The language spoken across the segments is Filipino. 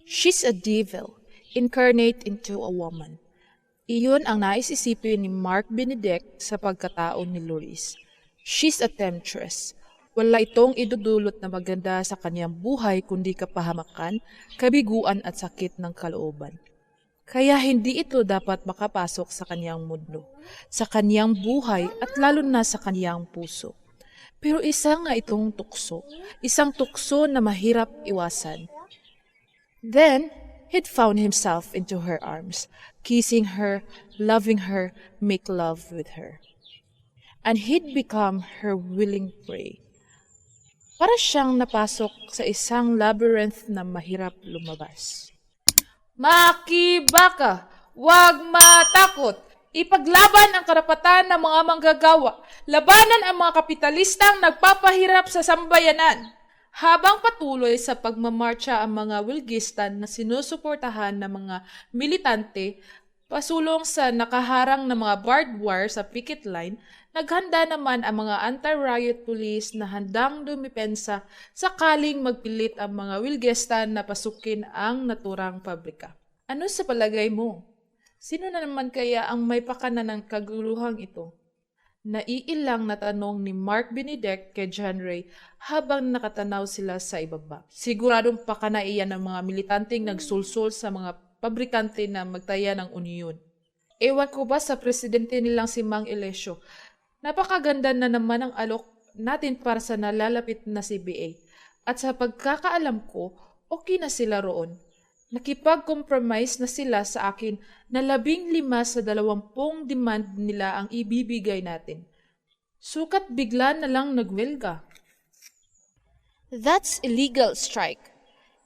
She's a devil, incarnate into a woman. Iyon ang naisisipin ni Mark Benedict sa pagkatao ni Loris. She's a temptress. Wala itong idudulot na maganda sa kanyang buhay kundi kapahamakan, kabiguan at sakit ng kalooban. Kaya hindi ito dapat makapasok sa kanyang mundo, sa kanyang buhay at lalo na sa kanyang puso. Pero isa nga itong tukso, isang tukso na mahirap iwasan. Then, he'd found himself into her arms, kissing her, loving her, make love with her. And he'd become her willing prey. Para siyang napasok sa isang labyrinth na mahirap lumabas. Makibaka! Huwag matakot! Ipaglaban ang karapatan ng mga manggagawa. Labanan ang mga kapitalistang nagpapahirap sa sambayanan. Habang patuloy sa pagmamarcha ang mga Wilgistan na sinusuportahan ng mga militante, pasulong sa nakaharang na mga barbed wire sa picket line, naghanda naman ang mga anti-riot police na handang dumipensa sakaling magpilit ang mga Wilgistan na pasukin ang naturang pabrika. Ano sa palagay mo? Sino na naman kaya ang may pakana ng kaguluhang ito? Naiilang na tanong ni Mark Benedict kay John Ray habang nakatanaw sila sa ibaba. Siguradong pakana iyan ng mga militanteng nagsulsul sa mga pabrikante na magtaya ng uniyon. Ewan ko ba sa presidente nilang si Mang Elesio, napakaganda na naman ang alok natin para sa nalalapit na CBA. At sa pagkakaalam ko, okay na sila roon. Nakipag-compromise na sila sa akin na 15 sa 20 demand nila ang ibibigay natin. Sukat bigla na lang nagwelga. That's illegal strike.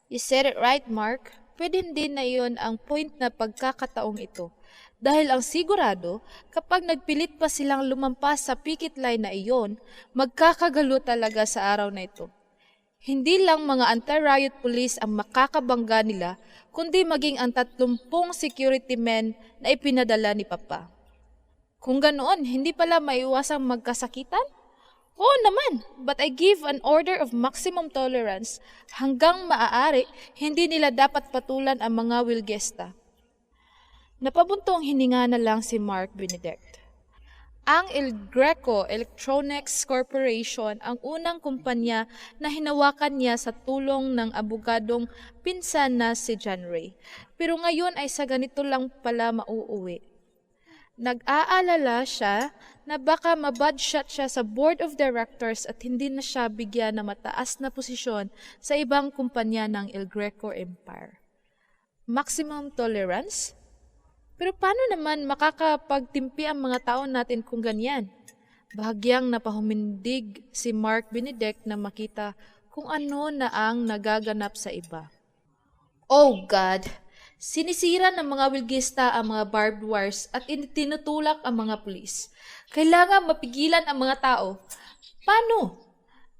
You said it right, Mark. Pwede din na iyon ang point na pagkakataong ito. Dahil ang sigurado, kapag nagpilit pa silang lumampas sa picket line na iyon, magkakagalo talaga sa araw na ito. Hindi lang mga anti-riot police ang makakabangga nila, kundi maging ang 30 security men na ipinadala ni Papa. Kung ganoon, hindi pala maiwasang magkasakitan? Oo naman, but I give an order of maximum tolerance. Hanggang maaari, hindi nila dapat patulan ang mga Wilgesta. Napabuntong hininga na lang si Mark Benedict. Ang El Greco Electronics Corporation ang unang kumpanya na hinawakan niya sa tulong ng abogadong pinsan na si John Ray. Pero ngayon ay sa ganito lang pala mauuwi. Nag-aalala siya na baka mabudshot siya sa board of directors at hindi na siya bigyan ng mataas na posisyon sa ibang kumpanya ng El Greco Empire. Maximum tolerance? Pero paano naman makakapagtimpi ang mga tao natin kung ganyan? Bahagyang napahumindig si Mark Benedict na makita kung ano na ang nagaganap sa iba. Oh God! Sinisira ng mga Wilgista ang mga barbed wires at tinutulak ang mga pulis. Kailangan mapigilan ang mga tao. Paano?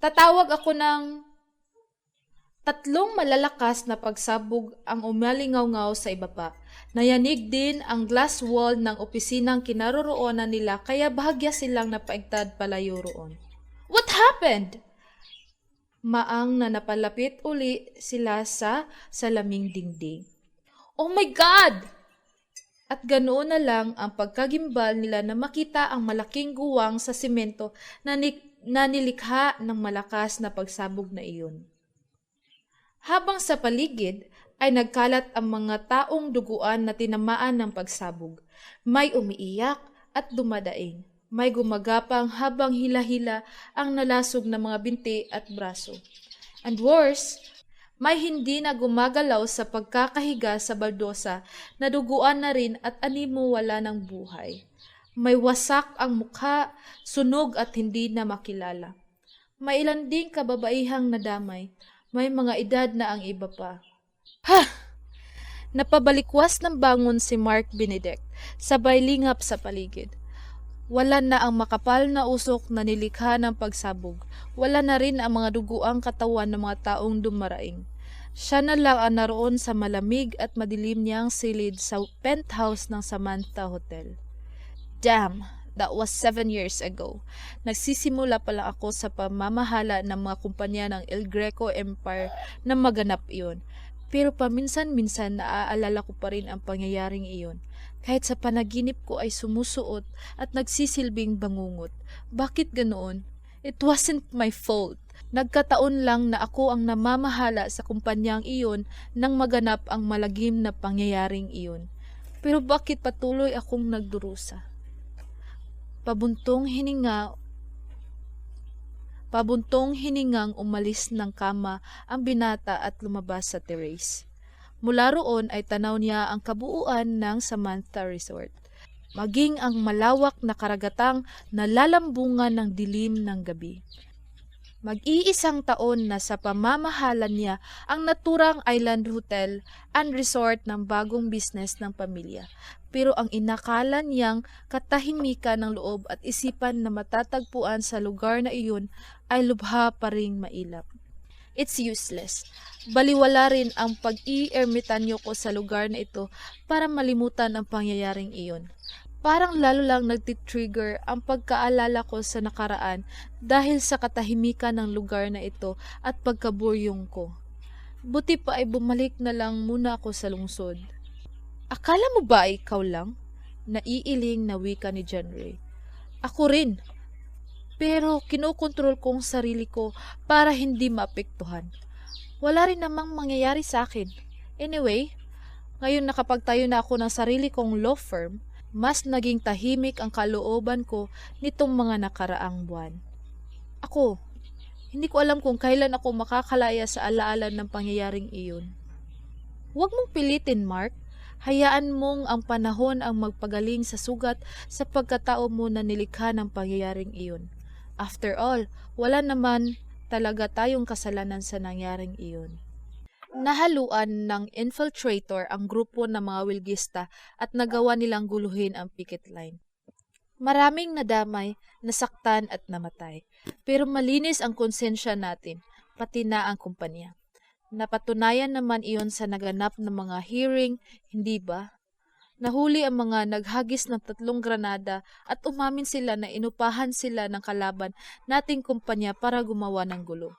Tatawag ako ng 3 malalakas na pagsabog ang umalingaw-ngaw sa ibaba. Nayanig din ang glass wall ng opisinang kinaroroonan nila kaya bahagya silang napaigtad palayo roon. What happened? Maang na napalapit uli sila sa salaming dingding. Oh my God! At ganoon na lang ang pagkagimbal nila na makita ang malaking guwang sa simento na nilikha ng malakas na pagsabog na iyon. Habang sa paligid ay nagkalat ang mga taong duguan na tinamaan ng pagsabog. May umiiyak at dumadaing. May gumagapang habang hila-hila ang nalasog na mga binti at braso. And worse, may hindi na gumagalaw sa pagkakahiga sa baldosa na duguan na rin at animo wala ng buhay. May wasak ang mukha, sunog at hindi na makilala. May ilan ding kababaihang nadamay. May mga edad na ang iba pa. Ha! Napabalikwas ng bangon si Mark Benedict, sabay lingap sa paligid. Wala na ang makapal na usok na nilikha ng pagsabog. Wala na rin ang mga duguang katawan ng mga taong dumaraing. Siya na lang ang naroon sa malamig at madilim niyang silid sa penthouse ng Samantha Hotel. Damn! That was 7 years ago. Nagsisimula pa lang ako sa pamamahala ng mga kumpanya ng El Greco Empire na maganap iyon. Pero paminsan-minsan naaalala ko pa rin ang pangyayaring iyon. Kahit sa panaginip ko ay sumusuot at nagsisilbing bangungot. Bakit ganoon? It wasn't my fault. Nagkataon lang na ako ang namamahala sa kumpanyang iyon nang maganap ang malagim na pangyayaring iyon. Pero bakit patuloy akong nagdurusa? Pabuntong hiningang umalis ng kama ang binata at lumabas sa terrace. Mula roon ay tanaw niya ang kabuuan ng Samantha Resort, maging ang malawak na karagatang nalalambungan ng dilim ng gabi. Mag-iisang taon na sa pamamahala niya ang naturang Island Hotel and Resort ng bagong business ng pamilya. Pero ang inakala niyang katahimikan ng loob at isipan na matatagpuan sa lugar na iyon ay lubha pa ring mailap. It's useless. Baliwala rin ang pag-i-ermitanyo ko sa lugar na ito para malimutan ang pangyayaring iyon. Parang lalo lang nagtitrigger ang pagkaalala ko sa nakaraan dahil sa katahimikan ng lugar na ito at pagkaburyong ko. Buti pa ay bumalik na lang muna ako sa lungsod. Akala mo ba ay ikaw lang? Naiiling na wika ni John Ray. Ako rin. Pero kinokontrol kong sarili ko para hindi maapektuhan. Wala rin namang mangyayari sa akin. Anyway, ngayon nakapagtayo na ako ng sarili kong law firm, mas naging tahimik ang kalooban ko nitong mga nakaraang buwan. Ako, hindi ko alam kung kailan ako makakalaya sa alaala ng pangyayaring iyon. Huwag mong pilitin, Mark. Hayaan mong ang panahon ang magpagaling sa sugat sa pagkatao mo na nilikha ng pangyayaring iyon. After all, wala naman talaga tayong kasalanan sa nangyaring iyon. Nahaluan ng infiltrator ang grupo ng mga wilgista at nagawa nilang guluhin ang picket line. Maraming nadamay, nasaktan at namatay. Pero malinis ang konsensya natin, pati na ang kumpanya. Napatunayan naman iyon sa naganap na mga hearing, hindi ba? Nahuli ang mga naghagis ng 3 granada at umamin sila na inupahan sila ng kalaban nating kumpanya para gumawa ng gulo.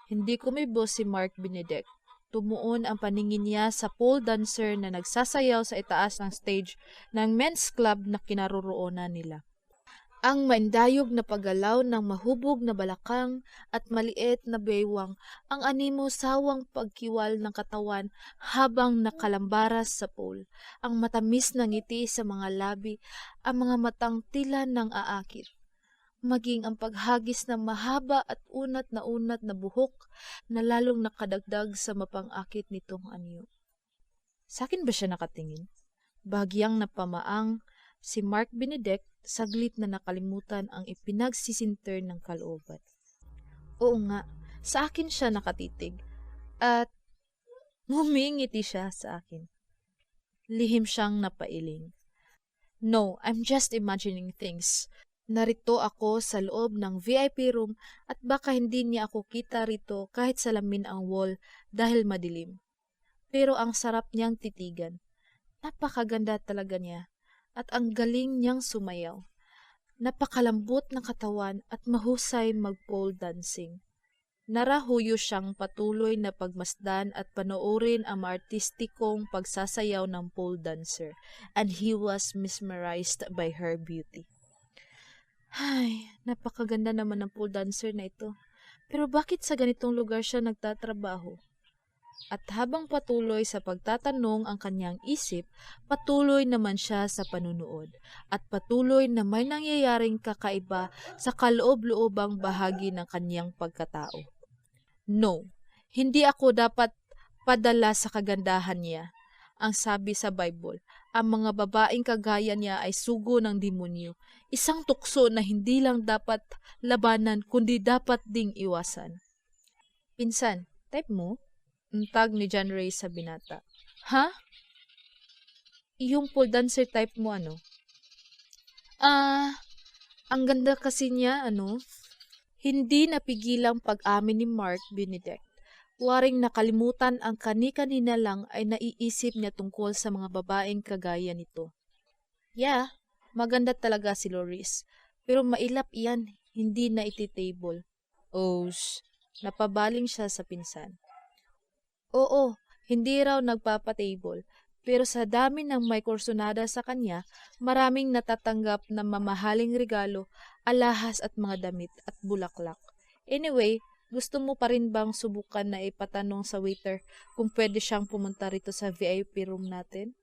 Hindi kumibo si Mark Benedict. Tumuon ang paningin niya sa pole dancer na nagsasayaw sa itaas ng stage ng men's club na kinaroroonan nila. Ang maindayog na paggalaw ng mahubog na balakang at maliit na baywang ang animo sawang pagkiwal ng katawan habang nakalambaras sa pole. Ang matamis na ngiti sa mga labi, ang mga matang tila ng aakit. Maging ang paghagis ng mahaba at unat na buhok na lalong nakadagdag sa mapangakit nitong anyo. Sa akin ba siya nakatingin? Bahagyang napamaang si Mark Benedict, saglit na nakalimutan ang ipinagsisinter ng kalooban. Oo nga, sa akin siya nakatitig at ngumingiti siya sa akin. Lihim siyang napailing. No, I'm just imagining things. Narito ako sa loob ng VIP room at baka hindi niya ako kita rito kahit salamin ang wall dahil madilim. Pero ang sarap niyang titigan. Napakaganda talaga niya at ang galing niyang sumayaw. Napakalambot ng katawan at mahusay mag-pole dancing. Narahuyo siyang patuloy na pagmasdan at panoorin ang artistikong pagsasayaw ng pole dancer and he was mesmerized by her beauty. Ay, napakaganda naman ng pole dancer na ito. Pero bakit sa ganitong lugar siya nagtatrabaho? At habang patuloy sa pagtatanong ang kanyang isip, patuloy naman siya sa panunood. At patuloy na may nangyayaring kakaiba sa kaloob-loobang bahagi ng kanyang pagkatao. No, hindi ako dapat padala sa kagandahan niya. Ang sabi sa Bible, ang mga babaeng kagaya niya ay sugo ng demonyo. Isang tukso na hindi lang dapat labanan kundi dapat ding iwasan. Pinsan, type mo? Untag ni John Ray sa binata. Ha? Yung pole dancer type mo ano? Ang ganda kasi niya ano? Hindi napigilang pag-amin ni Mark Benedict. Waring nakalimutan ang kani-kanina lang ay naiisip niya tungkol sa mga babaeng kagaya nito. Yeah, maganda talaga si Loris. Pero mailap iyan, hindi na iti-table. Napabaling siya sa pinsan. Oo, Hindi raw nagpapatable, pero sa dami ng may kursunada sa kanya, maraming natatanggap na mamahaling regalo, alahas at mga damit at bulaklak. Anyway, gusto mo pa rin bang subukan na ipatanong sa waiter kung pwede siyang pumunta rito sa VIP room natin?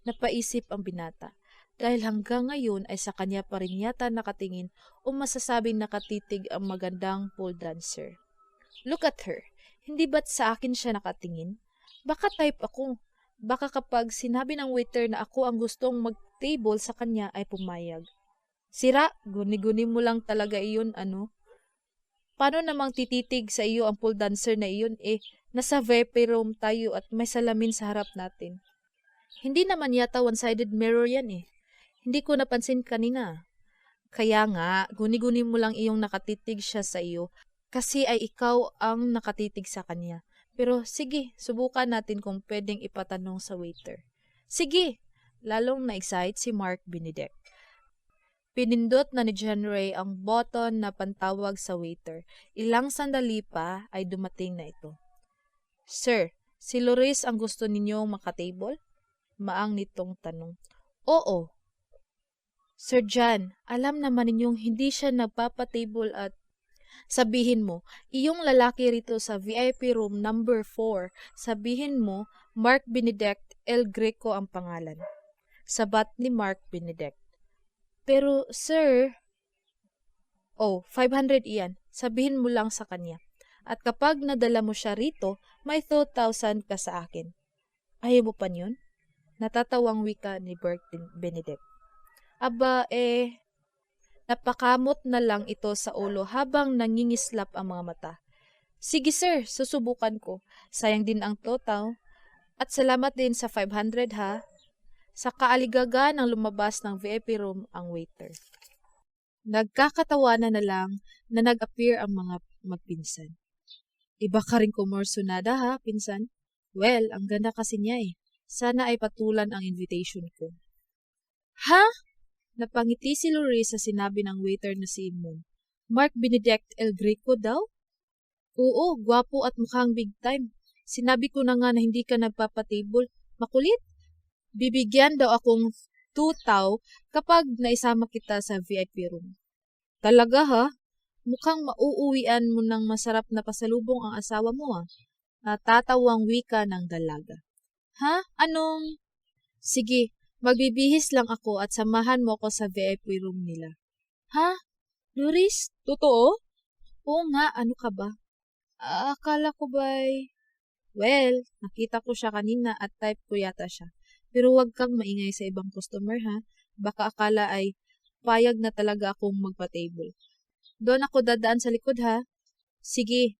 Napaisip ang binata. Dahil hanggang ngayon ay sa kanya pa rin yata nakatingin o masasabing nakatitig ang magandang pole dancer. Look at her. Hindi ba't sa akin siya nakatingin? Baka type ako. Baka kapag sinabi ng waiter na ako ang gustong mag-table sa kanya ay pumayag. Sira, guni-guni mo lang talaga iyon, ano? Paano namang tititig sa iyo ang pole dancer na iyon nasa VIP room tayo at may salamin sa harap natin. Hindi naman yata one-sided mirror yan Hindi ko napansin kanina. Kaya nga, guni-guni mo lang iyong nakatitig siya sa iyo kasi ay ikaw ang nakatitig sa kanya. Pero sige, subukan natin kung pwedeng ipatanong sa waiter. Sige! Lalong na-excite si Mark Benedict. Pinindot na ni John Ray ang button na pantawag sa waiter. Ilang sandali pa ay dumating na ito. Sir, si Loris ang gusto ninyong makatable? Maang nitong tanong. Oo. Sir John, alam naman ninyong hindi siya nagpapatable at sabihin mo, iyong lalaki rito sa VIP room number 4, sabihin mo, Mark Benedict El Greco ang pangalan. Sabat ni Mark Benedict. Pero, sir... 500 iyan. Sabihin mo lang sa kanya. At kapag nadala mo siya rito, may 2,000 ka sa akin. Ayaw mo pa yun? Natatawang wika ni Mark Benedict. Aba, napakamot na lang ito sa ulo habang nangingislap ang mga mata. Sige sir, susubukan ko. Sayang din ang total. At salamat din sa 500 ha. Sa kaaligaga ng lumabas ng VIP room ang waiter. Nagkakatawanan na lang na nag-appear ang mga magpinsan. Iba ka rin kumorsunada ha, pinsan? Well, ang ganda kasi niya Sana ay patulan ang invitation ko. Ha? Napangiti si Loris sa sinabi ng waiter na si Imon. Mark Benedict El Greco daw? Oo, gwapo at mukhang big time. Sinabi ko na nga na hindi ka nagpapatable. Makulit? Bibigyan daw akong 2,000 kapag naisama kita sa VIP room. Talaga ha? Mukhang mauuwian mo ng masarap na pasalubong ang asawa mo Natatawang wika ng dalaga. Ha? Anong? Sige, magbibihis lang ako at samahan mo ako sa VIP room nila. Ha? Loris? Totoo? Oo nga, ano ka ba? Akala ko ba'y... Well, nakita ko siya kanina at type ko yata siya. Pero huwag kang maingay sa ibang customer ha. Baka akala ay payag na talaga akong magpa-table. Doon ako dadaan sa likod ha. Sige.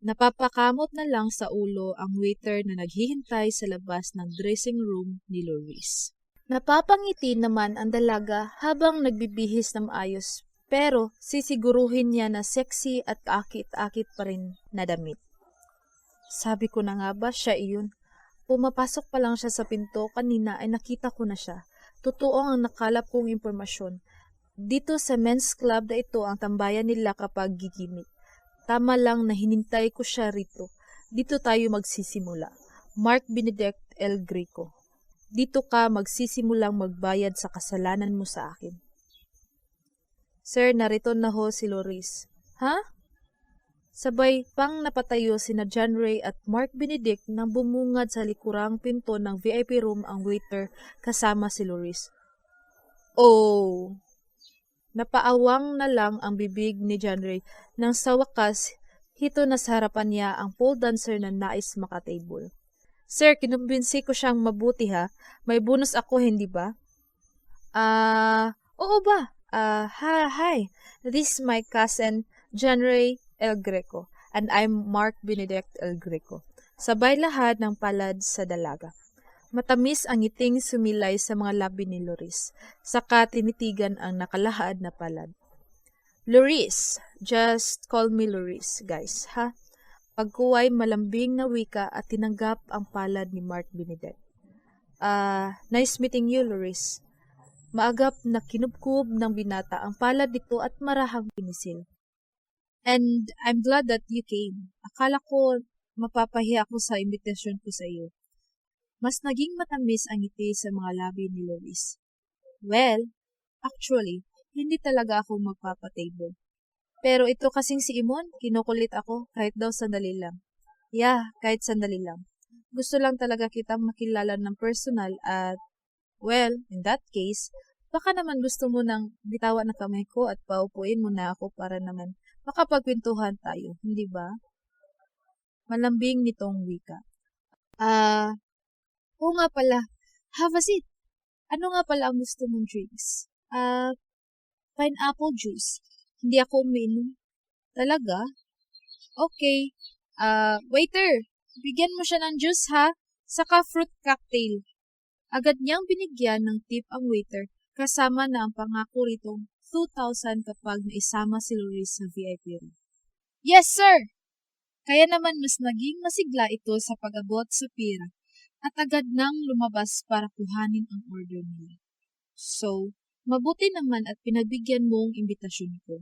Napapakamot na lang sa ulo ang waiter na naghihintay sa labas ng dressing room ni Loris. Napapangiti naman ang dalaga habang nagbibihis ng maayos. Pero sisiguruhin niya na sexy at kaakit-akit pa rin na damit. Sabi ko na nga ba siya iyon? Pumapasok pa lang siya sa pinto kanina ay nakita ko na siya. Totoo ang nakalap kong impormasyon. Dito sa men's club na ito ang tambayan nila kapag gigimik. Tama lang na hinintay ko siya rito. Dito tayo magsisimula. Mark Benedict El Greco. Dito ka magsisimulang magbayad sa kasalanan mo sa akin. Sir, narito na ho si Loris. Ha? Sabay pang napatayo sina John Ray at Mark Benedict nang bumungad sa likurang pinto ng VIP room ang waiter kasama si Loris. Oh! Napaawang na lang ang bibig ni John Ray nang sa wakas hito na sa harapan niya ang pole dancer na nais makatable. Sir, kinumbinsi ko siyang mabuti ha. May bonus ako, hindi ba? Oo ba? Hi. This is my cousin, John Ray El Greco, and I'm Mark Benedict El Greco. Sabay lahat ng palad sa dalaga. Matamis ang ngiting sumilay sa mga labi ni Loris, saka tinitigan ang nakalahad na palad. Loris, just call me Loris, guys, ha? Pagkuway malambing na wika at tinanggap ang palad ni Mark Benedict. Nice meeting you, Loris. Maagap na kinubkub ng binata ang palad nito at marahang pinisil. And I'm glad that you came. Akala ko mapapahiya ako sa imbitasyon ko sa iyo. Mas naging matamis ang ngiti sa mga labi ni Lois. Well, actually, hindi talaga ako magpapatable. Pero ito kasing si Imon, kinukulit ako kahit daw sandali lang. Yeah, kahit sandali lang. Gusto lang talaga kitang makilala ng personal at, well, in that case, baka naman gusto mo nang bitawan na kamay ko at paupuin mo na ako para naman makapagkwentuhan tayo, hindi ba? Malambing nitong wika. Oo nga pala. Have a seat. Ano nga pala ang gusto mong drinks? Pineapple juice. Hindi ako umiinom. Talaga? Okay. Waiter, bigyan mo siya ng juice ha, saka fruit cocktail. Agad niyang binigyan ng tip ang waiter, kasama na ang pangako ritong 2,000 kapag naisama si Loris sa VIP room. Yes, sir! Kaya naman mas naging masigla ito sa pag-abot sa pira at agad nang lumabas para kuhanin ang order niya. So, mabuti naman at pinagbigyan mo ang imbitasyon ko.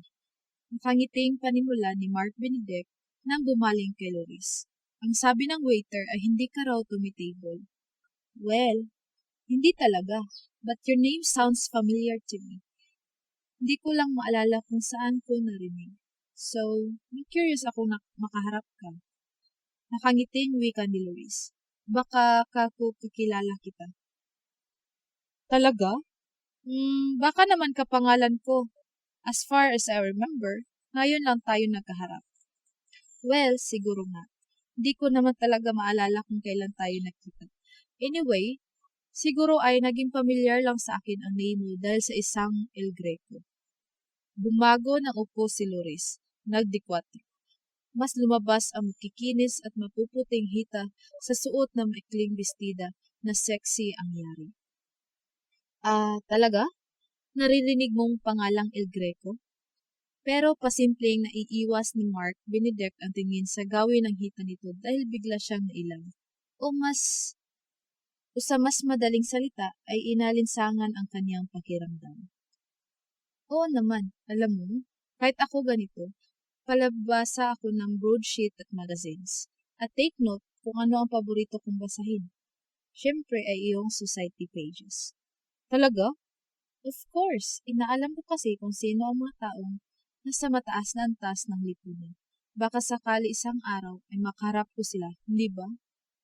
Nakangiting panimula ni Mark Benedict nang bumaling kay Loris. Ang sabi ng waiter ay hindi ka raw tumitable. Well, hindi talaga, but your name sounds familiar to me. Hindi ko lang maalala kung saan ko narinig. So, curious ako na makaharap ka. Nakangiting wika ni Loris. Baka kakilala kita. Talaga? Baka naman kapangalan ko. As far as I remember, ngayon lang tayo nagkaharap. Well, siguro nga. Hindi ko naman talaga maalala kung kailan tayo nakita. Anyway, siguro ay naging pamilyar lang sa akin ang name mo dahil sa isang El Greco. Bumago ng upo si Loris. Nagdikwati. Mas lumabas ang kikinis at mapuputing hita sa suot ng maikling bestida na sexy ang yari. Talaga? Naririnig mong pangalang El Greco? Pero pasimpleng naiiwas ni Mark Benedict ang tingin sa gawin ng hita nito dahil bigla siyang nailang. O sa mas madaling salita ay inalinsangan ang kanyang pakiramdam. Oo naman, alam mo, kahit ako ganito, palabasa ako ng broadsheet at magazines. At take note kung ano ang paborito kong basahin. Siyempre ay iyong society pages. Talaga? Of course, inaalam ko kasi kung sino ang mga taong nasa mataas na antas ng lipunan. Baka sakali isang araw ay makaharap ko sila, hindi ba?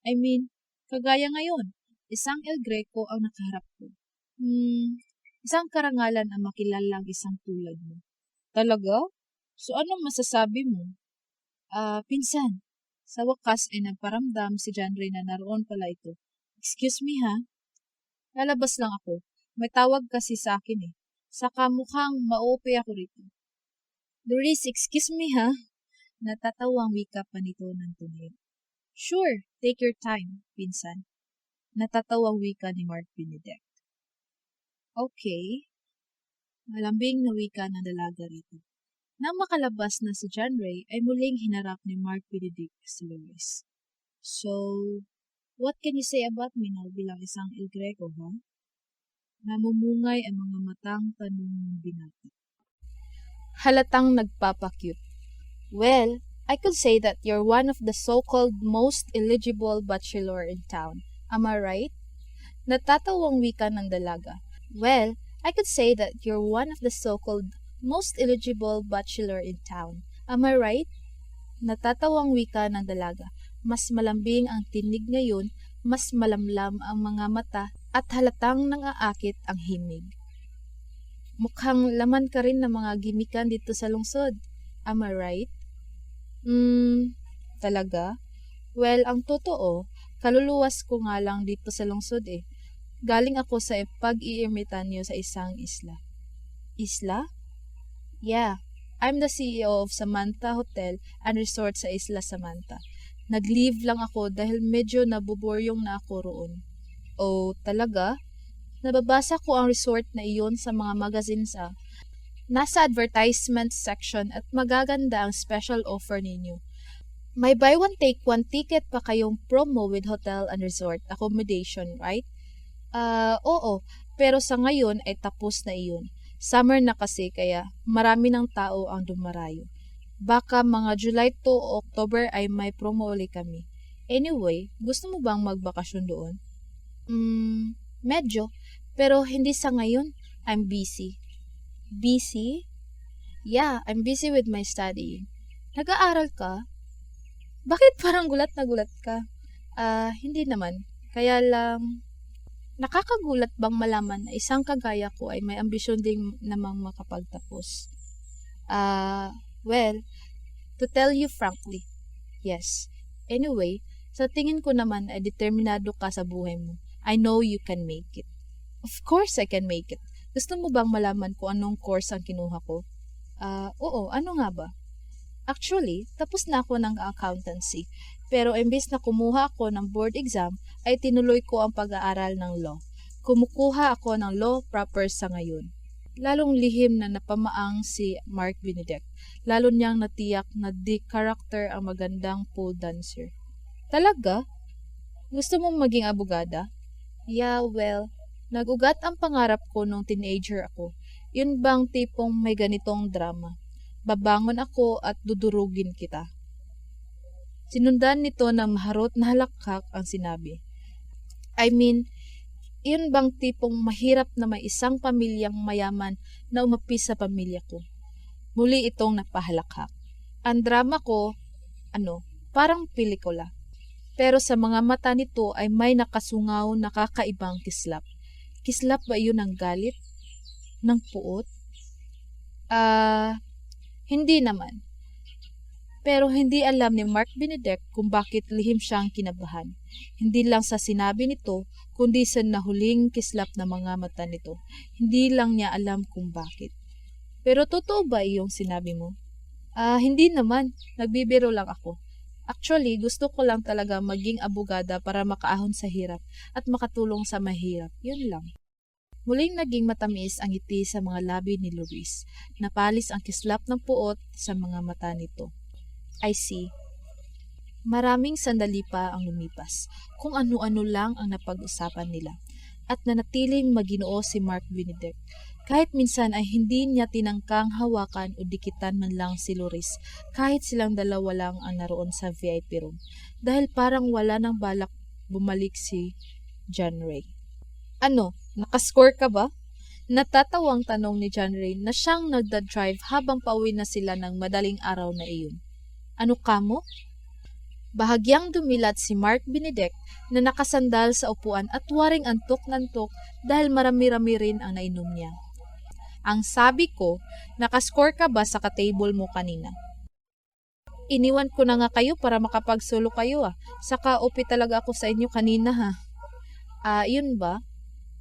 I mean, kagaya ngayon, isang El Greco ang nakaharap ko. Isang karangalan ang makilalang isang tulad mo. Talaga? So anong masasabi mo? Pinsan, sa wakas ay nagparamdam si John Ray na naroon pala ito. Excuse me ha? Lalabas lang ako. May tawag kasi sa akin eh. Saka mukhang mauupi ako rito. Doris, excuse me ha? Natatawang wika pa nito ng tunay. Sure, take your time, pinsan. Natatawang wika ni Mark Benedict. Okay. Malambing na wika ng dalaga rito. Nang makalabas na si John Ray, ay muling hinarap ni Mark Benedict si Lois. So, what can you say about me now bilang isang El Greco, ha? Namumungay ang mga matang tanong ng binata. Halatang nagpapakyut. Well, I could say that you're one of the so-called most eligible bachelor in town. Am I right? Natatawang wika ng dalaga. Well, I could say that you're one of the so-called most eligible bachelor in town. Am I right? Natatawang wika ng dalaga. Mas malambing ang tinig ngayon, mas malamlam ang mga mata at halatang nangaakit ang himig. Mukhang laman ka rin ng mga gimikan dito sa lungsod. Am I right? Talaga? Well, ang totoo, kaluluwas ko nga lang dito sa lungsod eh. Galing ako sa pag-iirmitanyo sa isang isla. Isla? Yeah, I'm the CEO of Samantha Hotel and Resort sa Isla Samantha. Nag-leave lang ako dahil medyo nabuboryong na ako roon. Oh, talaga? Nababasa ko ang resort na iyon sa mga magazines Nasa advertisement section at magaganda ang special offer ninyo. May buy one take one ticket pa kayong promo with hotel and resort accommodation, right? Oo, pero sa ngayon ay tapos na iyon. Summer na kasi kaya marami ng tao ang dumarayo. Baka mga July to o October ay may promo uli kami. Anyway, gusto mo bang magbakasyon doon? Medyo. Pero hindi sa ngayon. I'm busy. Busy? Yeah, I'm busy with my studying. Nag-aaral ka? Bakit parang gulat na gulat ka? Hindi naman. Kaya lang, nakakagulat bang malaman na isang kagaya ko ay may ambisyon din namang makapagtapos? Well, to tell you frankly, yes. Anyway, sa tingin ko naman ay determinado ka sa buhay mo. I know you can make it. Of course I can make it. Gusto mo bang malaman kung anong course ang kinuha ko? Oo, ano nga ba? Actually, tapos na ako ng accountancy. Pero imbes na kumuha ako ng board exam, ay tinuloy ko ang pag-aaral ng law. Kumukuha ako ng law proper sa ngayon. Lalong lihim na napamaang si Mark Benedict. Lalo niyang natiyak na di character ang magandang pole dancer. Talaga? Gusto mong maging abogada? Yeah, well, nag-ugat ang pangarap ko nung teenager ako. Yun bang tipong may ganitong drama? Babangon ako at dudurugin kita. Sinundan nito ng maharot na halakhak ang sinabi. I mean, yun bang tipong mahirap na may isang pamilyang mayaman na umapi sa pamilya ko? Muli itong napahalakhak. Ang drama ko, parang pelikula. Pero sa mga mata nito ay may nakasungaw na kakaibang kislap. Kislap ba iyon ng galit? Ng puot? Hindi naman. Pero hindi alam ni Mark Benedict kung bakit lihim siyang kinabahan. Hindi lang sa sinabi nito, kundi sa nahuling kislap na mga mata nito. Hindi lang niya alam kung bakit. Pero totoo ba iyong sinabi mo? Hindi naman. Nagbibiro lang ako. Actually, gusto ko lang talaga maging abogada para makaahon sa hirap at makatulong sa mahirap. Yun lang. Muling naging matamis ang ngiti sa mga labi ni Luis. Napalis ang kislap ng puot sa mga mata nito. I see. Maraming sandali pa ang lumipas, kung ano-ano lang ang napag-usapan nila, at nanatiling maginoo si Mark Benedict. Kahit minsan ay hindi niya tinangkang hawakan o dikitan man lang si Luis, kahit silang dalawa lang ang naroon sa VIP room, dahil parang wala nang balak bumalik si John Ray. Ano, nakascore ka ba? Natatawang tanong ni John Ray na siyang nagda-drive habang pauwi na sila ng madaling araw na iyon. Ano kamo? Bahagyang dumilat si Mark Benedict na nakasandal sa upuan at waring antok-nantok dahil marami-rami rin ang nainom niya. Ang sabi ko, nakascore ka ba sa ka-table mo kanina? Iniwan ko na nga kayo para makapagsolo kayo Saka upi talaga ako sa inyo kanina Yun ba?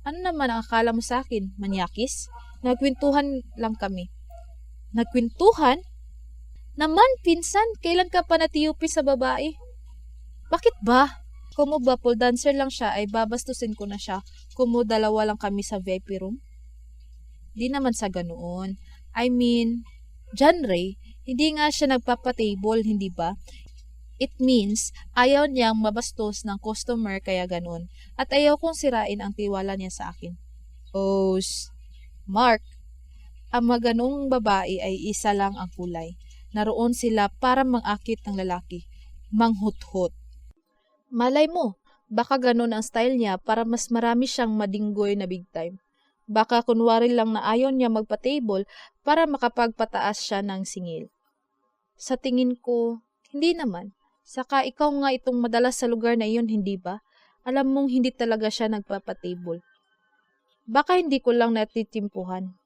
Ano naman ang akala mo sa akin? Manyakis? Nagkwentuhan lang kami. Nagkwentuhan? Naman, pinsan, kailan ka pa natiyupi sa babae? Bakit ba? Kung mo ba pole dancer lang siya, ay babastusin ko na siya. Kung mo dalawa lang kami sa VIP room. Di naman sa ganoon. I mean, John Ray, hindi nga siya nagpapatable, hindi ba? It means, ayaw niyang mabastos ng customer kaya ganoon. At ayaw kong sirain ang tiwala niya sa akin. Oh, Mark, ang mga ganong babae ay isa lang ang kulay. Naroon sila para mangakit ng lalaki. Manghuthot. Malay mo, baka ganun ang style niya para mas marami siyang madinggoy na big time. Baka kunwari lang na ayaw niya magpa-table para makapagpataas siya ng singil. Sa tingin ko, hindi naman. Saka ikaw nga itong madalas sa lugar na iyon, hindi ba? Alam mong hindi talaga siya nagpapa-table. Baka hindi ko lang natitimpuhan.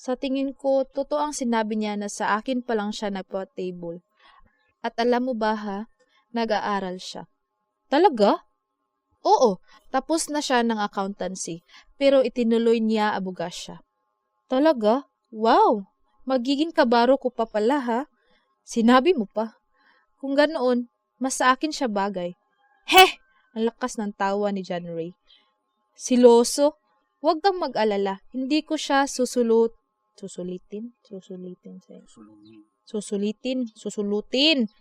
Sa tingin ko, totoo ang sinabi niya na sa akin pa lang siya nagpa-table. At alam mo ba nag-aaral siya. Talaga? Oo, tapos na siya ng accountancy, pero itinuloy niya abogasya. Talaga? Wow! Magiging kabaro ko pa pala Sinabi mo pa. Kung ganoon, mas sa akin siya bagay. Heh! Ang lakas ng tawa ni John Ray. Siloso? Huwag kang mag-alala, hindi ko siya susulutin.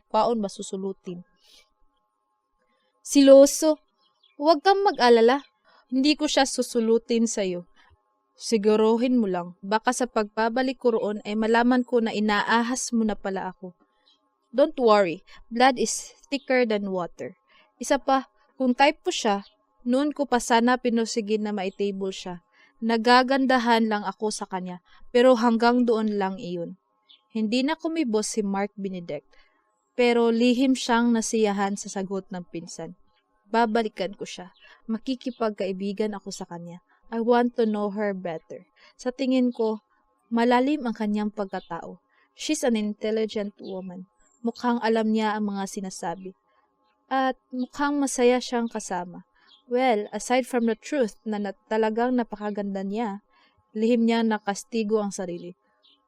Paon ba susulutin? Siloso. Huwag kang mag-alala. Hindi ko siya susulutin sa'yo. Siguruhin mo lang, baka sa pagpabalik ko roon ay malaman ko na inaahas mo na pala ako. Don't worry, blood is thicker than water. Isa pa, kung type ko siya, noon ko pa sana pinusigin na maitable siya. Nagagandahan lang ako sa kanya, pero hanggang doon lang iyon. Hindi na kumibos si Mark Benedict, pero lihim siyang nasiyahan sa sagot ng pinsan. Babalikan ko siya. Makikipagkaibigan ako sa kanya. I want to know her better. Sa tingin ko, malalim ang kanyang pagkatao. She's an intelligent woman. Mukhang alam niya ang mga sinasabi. At mukhang masaya siyang kasama. Well, aside from the truth na talagang napakaganda niya, lihim niya nakastigo ang sarili.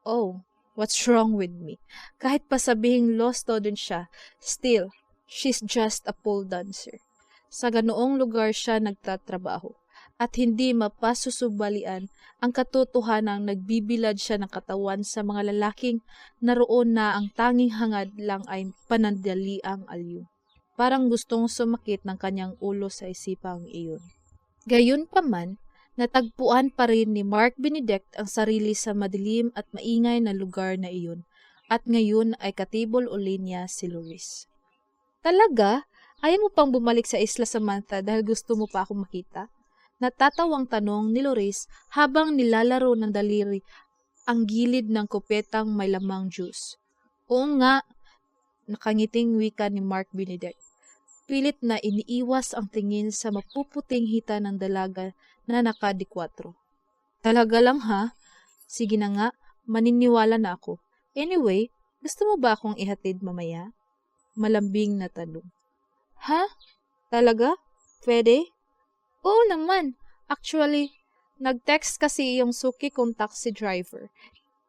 Oh, what's wrong with me? Kahit pa sabihing lost din siya, still, she's just a pole dancer. Sa ganoong lugar siya nagtatrabaho. At hindi mapasusubalian ang katotohanang nagbibilad siya ng katawan sa mga lalaking naroon na ang tanging hangad lang ay panandaliang aliw. Parang gustong sumakit ng kanyang ulo sa isipang iyon. Gayunpaman, natagpuan pa rin ni Mark Benedict ang sarili sa madilim at maingay na lugar na iyon, at ngayon ay katibol uli niya si Loris. Talaga? Ayaw mo pang bumalik sa Isla Samantha dahil gusto mo pa akong makita? Natatawang tanong ni Loris habang nilalaro ng daliri ang gilid ng kupetang may lamang juice. Oo nga, nakangiting wika ni Mark Benedict. Pilit na iniiwas ang tingin sa mapuputing hita ng dalaga na nakadikwatro. Talaga lang ha? Sige na nga, maniniwala na ako. Anyway, gusto mo ba akong ihatid mamaya? Malambing na tanong. Ha? Talaga? Pwede? Oo naman. Actually, nag-text kasi yung suki kong taxi driver.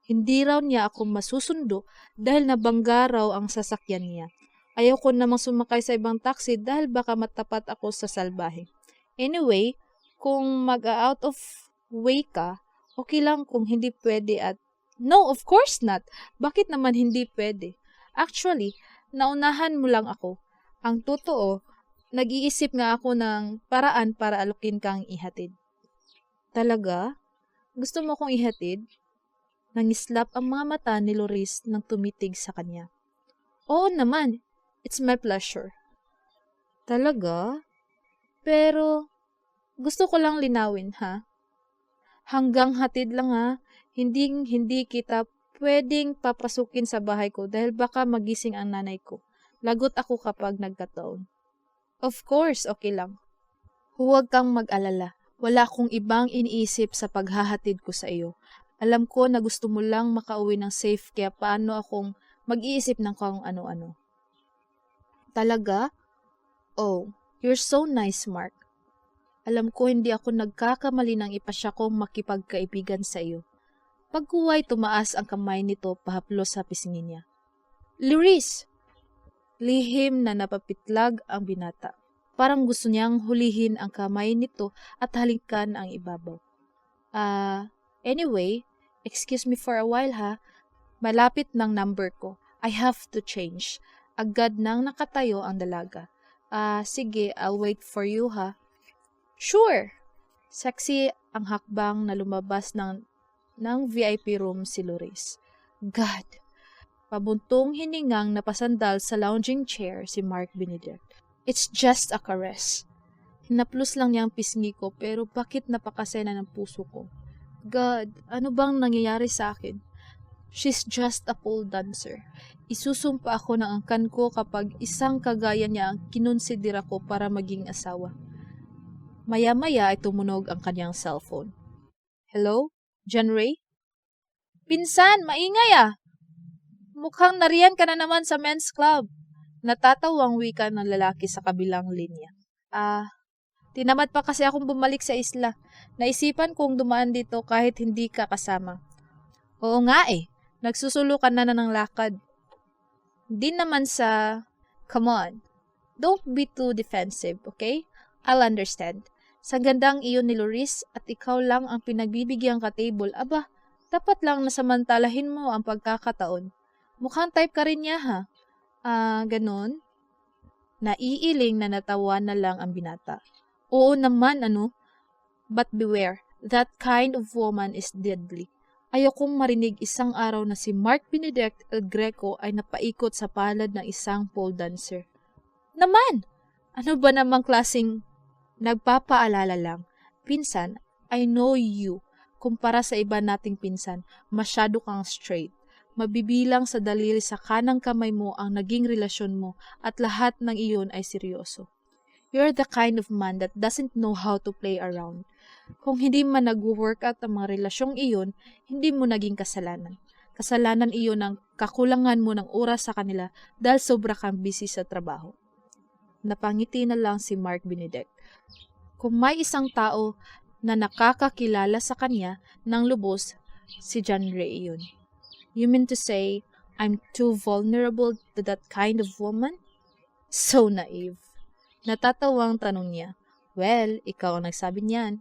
Hindi raw niya ako masusundo dahil nabangga raw ang sasakyan niya. Ayaw ko namang sumakay sa ibang taxi dahil baka matapat ako sa salbahe. Anyway, kung mag-out of way ka, okay lang kung hindi pwede at... No, of course not. Bakit naman hindi pwede? Actually, naunahan mo lang ako. Ang totoo, nag-iisip nga ako ng paraan para alukin kang ihatid. Talaga? Gusto mo kong ihatid? Nangislap ang mga mata ni Loris nang tumitig sa kanya. Oo naman, it's my pleasure. Talaga? Pero, gusto ko lang linawin ha? Hanggang hatid lang ha, hindi kita pwedeng papasukin sa bahay ko dahil baka magising ang nanay ko. Lagot ako kapag nagkataon. Of course, okay lang. Huwag kang mag-alala. Wala akong ibang iniisip sa paghahatid ko sa iyo. Alam ko na gusto mo lang makauwi ng safe kaya paano akong mag-iisip ng kung ano-ano. Talaga? Oh, you're so nice, Mark. Alam ko hindi ako nagkakamali nang ipasya kong makipagkaibigan sa iyo. Pagkuway tumaas ang kamay nito pahaplos sa pisngi niya. Loris! Lihim na napapitlag ang binata. Parang gusto niyang hulihin ang kamay nito at halikan ang ibabaw. Anyway, excuse me for a while ha. Malapit ng number ko. I have to change. Agad nang nakatayo ang dalaga. Sige, I'll wait for you ha. Sure. Sexy ang hakbang na lumabas ng VIP room si Loris. God! Pabuntong hiningang napasandal sa lounging chair si Mark Benedict. It's just a caress. Hinaplos lang niya ang pisngi ko pero bakit napakasena ng puso ko? God, ano bang nangyayari sa akin? She's just a pole dancer. Isusumpa ako ng angkan ko kapag isang kagaya niya ang kinonsidera ko para maging asawa. Maya-maya ay tumunog ang kanyang cellphone. Hello? John Ray? Pinsan, maingay ah! Mukhang nariyan ka na naman sa men's club. Natatawang wika ng lalaki sa kabilang linya. Tinamad pa kasi akong bumalik sa isla. Naisipan kong dumaan dito kahit hindi ka kasama. Oo nga eh, nagsusulukan na ng lakad. Di naman sa... Come on, don't be too defensive, okay? I'll understand. Sa gandang iyon ni Loris at ikaw lang ang pinagbibigyan ka table, aba, dapat lang nasamantalahin mo ang pagkakataon. Mukhang type ka rin niya ha. Ganon? Naiiling na natawa na lang ang binata. Oo naman, ano? But beware, That kind of woman is deadly. Ayokong marinig isang araw na si Mark Benedict El Greco ay napaikot sa palad ng isang pole dancer. Naman! Ano ba namang klaseng nagpapaalala lang? Pinsan, I know you. Kumpara sa iba nating pinsan, masyado kang straight. Mabibilang sa daliri sa kanang kamay mo ang naging relasyon mo at lahat ng iyon ay seryoso. You're the kind of man that doesn't know how to play around. Kung hindi man nag-workout ang mga relasyong iyon, hindi mo naging kasalanan. Kasalanan iyon ng kakulangan mo ng oras sa kanila dahil sobra kang busy sa trabaho. Napangiti na lang si Mark Benedict. Kung may isang tao na nakakakilala sa kanya ng lubos, si John Ray iyon. You mean to say, I'm too vulnerable to that kind of woman? So naive. Natatawang tanong niya. Well, ikaw ang nagsabi niyan.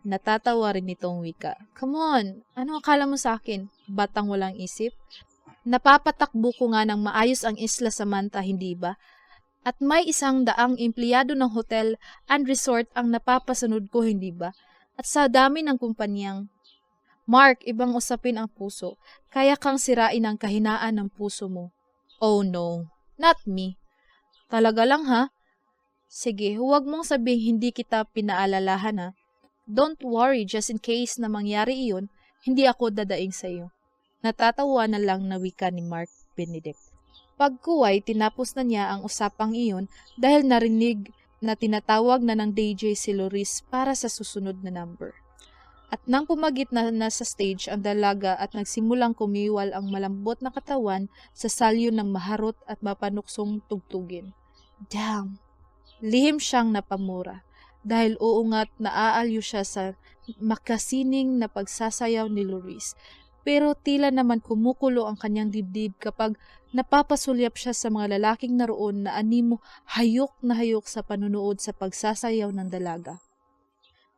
Natatawa rin itong wika. Come on, ano akala mo sa akin? Batang walang isip? Napapatakbo ko nga ng maayos ang Isla Samantha, hindi ba? At may 100 empleyado ng hotel and resort ang napapasunod ko, hindi ba? At sa dami ng kumpanyang, Mark, ibang usapin ang puso. Kaya kang sirain ang kahinaan ng puso mo. Oh no, not me. Talaga lang ha? Sige, huwag mong sabihin hindi kita pinaalalahan ha. Don't worry, just in case na mangyari iyon, hindi ako dadaing sa iyo. Natatawa na lang na wika ni Mark Benedict. Pagkuway, tinapos na niya ang usapang iyon dahil narinig na tinatawag na ng DJ si Loris para sa susunod na number. At nang pumagit na nasa stage ang dalaga at nagsimulang kumiwal ang malambot na katawan sa salyo ng maharot at mapanuksong tugtugin. Damn! Lihim siyang napamura dahil uungat naaalyo siya sa makasining na pagsasayaw ni Loris. Pero tila naman kumukulo ang kanyang dibdib kapag napapasulyap siya sa mga lalaking naroon na animo hayok na hayok sa panunood sa pagsasayaw ng dalaga.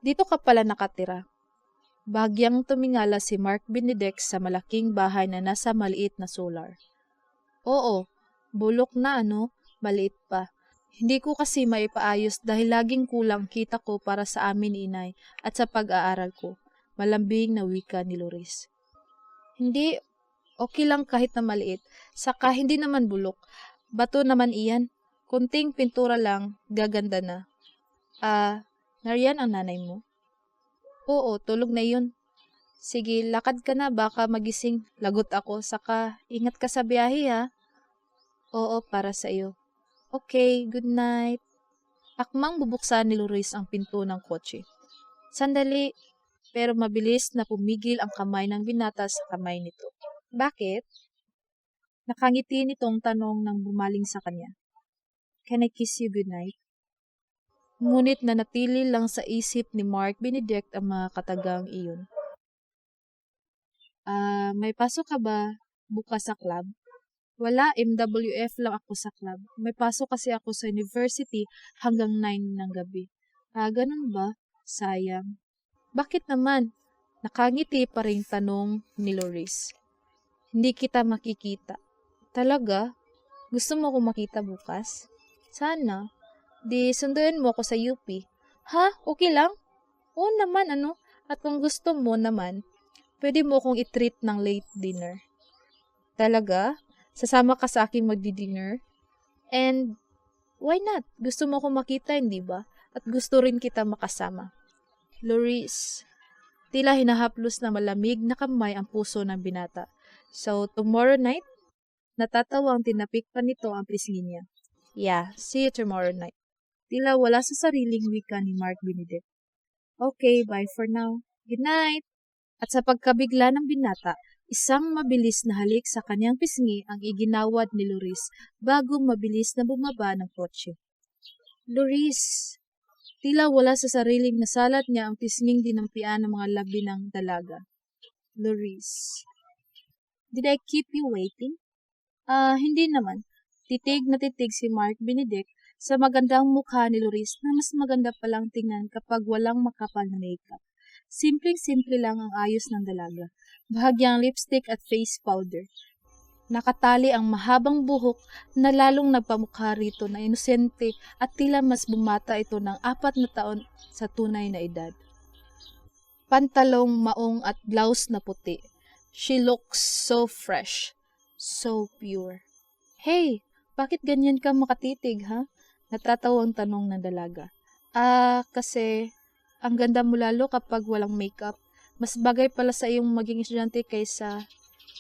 Dito ka pala nakatira. Bagyang tumingala si Mark Benedict sa malaking bahay na nasa maliit na solar. Oo, bulok na maliit pa. Hindi ko kasi maipaayos dahil laging kulang kita ko para sa amin inay at sa pag-aaral ko. Malambing na wika ni Loris. Hindi, okay lang kahit na maliit. Saka hindi naman bulok. Bato naman iyan. Kunting pintura lang, gaganda na. Nariyan ang nanay mo? Oo, tulog na yun. Sige, lakad ka na, baka magising. Lagot ako, saka ingat ka sa biyahe ha. Oo, para sa iyo. Okay, good night. Akmang bubuksan ni Loris ang pinto ng kotse. Sandali, pero mabilis na pumigil ang kamay ng binata sa kamay nito. Bakit? Nakangiti nitong tanong nang bumaling sa kanya. Can I kiss you goodnight? Ngunit nanatili lang sa isip ni Mark Benedict ang mga katagang iyon. May pasok ka ba bukas sa club? Wala, MWF lang ako sa club. May pasok kasi ako sa university hanggang 9 ng gabi. Ganun ba? Sayang. Bakit naman? Nakangiti pa rin tanong ni Loris. Hindi kita makikita. Talaga? Gusto mo ko makita bukas? Sana. Di sunduin mo ako sa UP. Ha? Okay lang? Oo naman, At kung gusto mo naman, pwede mo akong i-treat ng late dinner. Talaga? Sasama ka sa akin magdi-dinner? And, why not? Gusto mo akong makita, hindi ba? At gusto rin kita makasama. Loris, tila hinahaplos na malamig na kamay ang puso ng binata. So, tomorrow night? Natatawang tinapik pa nito ang pisngi niya. Yeah, see you tomorrow night. Tila wala sa sariling wika ni Mark Benedict. Okay, bye for now. Good night! At sa pagkabigla ng binata, isang mabilis na halik sa kanyang pisngi ang iginawad ni Loris bago mabilis na bumaba ng kotse. Loris! Tila wala sa sariling nasalat niya ang pisnging dinampian ng mga labi ng dalaga. Loris. Did I keep you waiting? Hindi naman. Titig na titig si Mark Benedict sa magandang mukha ni Loris na mas maganda palang tingnan kapag walang makapal na makeup. Simpleng-simple lang ang ayos ng dalaga. Bahagyang lipstick at face powder. Nakatali ang mahabang buhok na lalong nagpamukha rito na inosente at tila mas bumata ito ng 4 na taon sa tunay na edad. Pantalong maong at blouse na puti. She looks so fresh, so pure. Hey, bakit ganyan ka makatitig, ha? Natatawang tanong ng dalaga. Kasi ang ganda mo lalo kapag walang makeup. Mas bagay pala sa iyong maging estudyante kaysa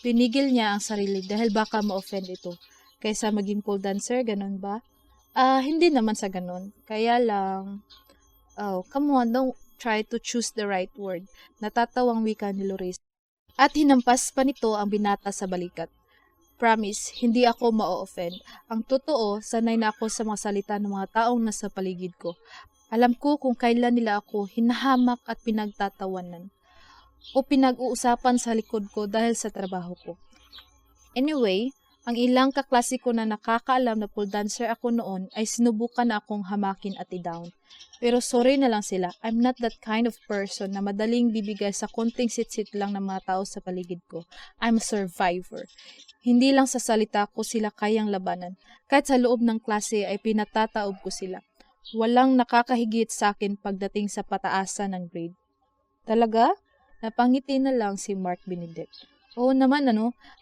pinigil niya ang sarili dahil baka ma-offend ito. Kaysa maging pole dancer, ganun ba? Hindi naman sa ganun. Kaya lang, come on, don't try to choose the right word. Natatawang wika ni Loris. At hinampas pa nito ang binata sa balikat. Promise, hindi ako ma-offend. Ang totoo, sanay na ako sa mga salita ng mga taong nasa paligid ko. Alam ko kung kailan nila ako hinahamak at pinagtatawanan o pinag-uusapan sa likod ko dahil sa trabaho ko. Anyway, ang ilang kaklase ko na nakakaalam na pole dancer ako noon ay sinubukan na akong hamakin at i-down. Pero sorry na lang sila, I'm not that kind of person na madaling bibigay sa konting sit-sit lang ng mga tao sa paligid ko. I'm a survivor. Hindi lang sa salita ko sila kayang labanan. Kahit sa loob ng klase ay pinatataob ko sila. Walang nakakahigit sa akin pagdating sa pataasan ng grade. Talaga? Napangiti na lang si Mark Benedict. Oo naman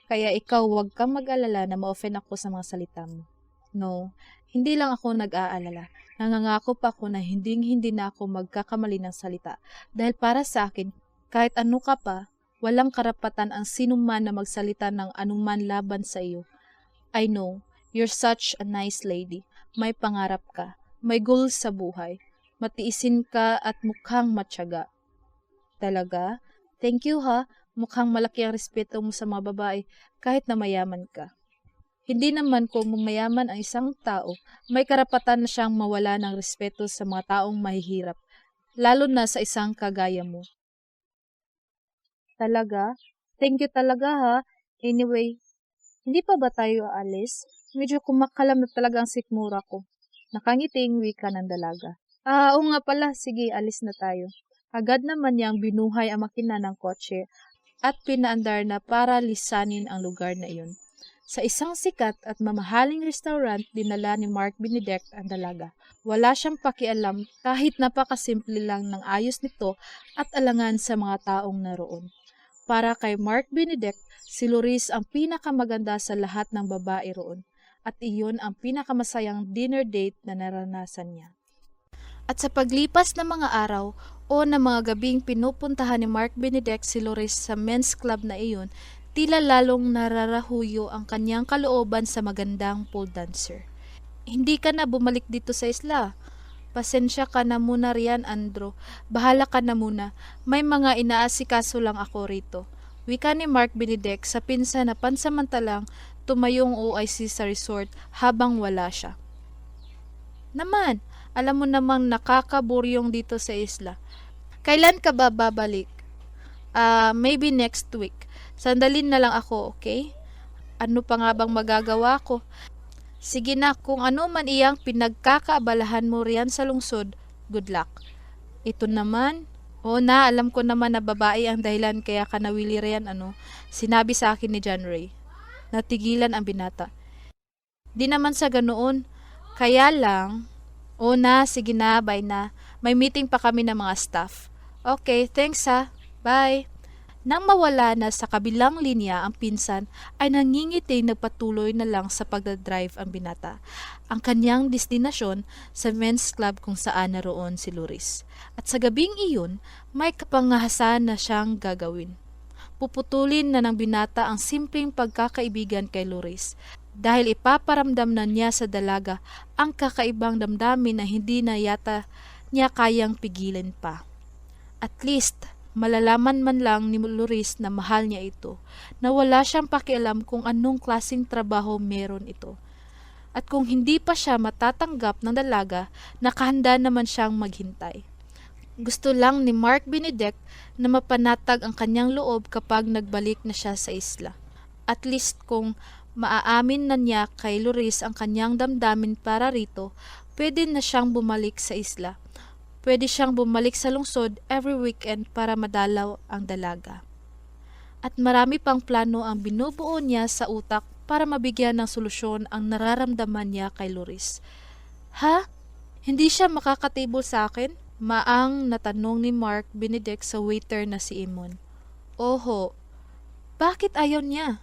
kaya ikaw wag kang mag-alala na ma-offend ako sa mga salita mo. No, hindi lang ako nag-aalala. Nangangako pa ako na hindi na ako magkakamali ng salita. Dahil para sa akin, kahit ano ka pa, walang karapatan ang sinuman na magsalita ng anuman laban sa iyo. I know, you're such a nice lady. May pangarap ka. May goal sa buhay. Matiisin ka at mukhang matyaga. Talaga? Thank you ha. Mukhang malaki ang respeto mo sa mga babae kahit na mayaman ka. Hindi naman kung mayaman ang isang tao, may karapatan na siyang mawala ng respeto sa mga taong mahihirap, lalo na sa isang kagaya mo. Talaga? Thank you talaga ha. Anyway, hindi pa ba tayo aalis? Medyo kumakalam na talaga ang sikmura ko. Nakangiting wika ng dalaga. Oo nga pala, sige alis na tayo. Agad naman niyang binuhay ang makina ng kotse at pinaandar na para lisanin ang lugar na iyon. Sa isang sikat at mamahaling restaurant, dinala ni Mark Benedict ang dalaga. Wala siyang pakialam kahit napakasimple lang ng ayos nito at alangan sa mga taong naroon. Para kay Mark Benedict, si Loris ang pinakamaganda sa lahat ng babae roon at iyon ang pinakamasayang dinner date na naranasan niya. At sa paglipas ng mga araw o ng mga gabing pinupuntahan ni Mark Benedict si Loris sa men's club na iyon, tila lalong nararahuyo ang kanyang kalooban sa magandang pole dancer. Hindi ka na bumalik dito sa isla. Pasensya ka na muna riyan, Andro. Bahala ka na muna. May mga inaasikaso lang ako rito. Wika ni Mark Benedict sa pinsan na pansamantalang tumayong OIC sa resort habang wala siya. Naman, alam mo namang nakakaburyong dito sa isla. Kailan ka ba babalik? Maybe next week. Sandalin na lang ako, okay? Ano pa nga bang magagawa ko? Sige na, kung ano man iyang pinagkakaabalahan mo riyan sa lungsod, good luck. Ito naman, alam ko naman na babae ang dahilan kaya ka nawili riyan, sinabi sa akin ni John Ray. Natigilan ang binata. Di naman sa ganoon, kaya lang, sige na, bye na. May meeting pa kami ng mga staff. Okay, thanks ha. Bye. Nang mawala na sa kabilang linya ang pinsan, ay nangingiti nagpatuloy na lang sa pagdadrive ang binata. Ang kanyang destinasyon sa men's club kung saan naroon si Loris. At sa gabing iyon, may kapangahasan na siyang gagawin. Puputulin na ng binata ang simpleng pagkakaibigan kay Loris dahil ipaparamdam na niya sa dalaga ang kakaibang damdamin na hindi na yata niya kayang pigilan pa. At least, malalaman man lang ni Loris na mahal niya ito, na wala siyang pakialam kung anong klaseng trabaho meron ito. At kung hindi pa siya matatanggap ng dalaga, nakahanda naman siyang maghintay. Gusto lang ni Mark Benedict na mapanatag ang kanyang loob kapag nagbalik na siya sa isla. At least kung maaamin na niya kay Loris ang kanyang damdamin para rito, pwede na siyang bumalik sa isla. Pwede siyang bumalik sa lungsod every weekend para madalaw ang dalaga. At marami pang plano ang binubuo niya sa utak para mabigyan ng solusyon ang nararamdaman niya kay Loris. Ha? Hindi siya makakatable sa akin? Maang natanong ni Mark Benedict sa waiter na si Imon. Oho, bakit ayaw niya?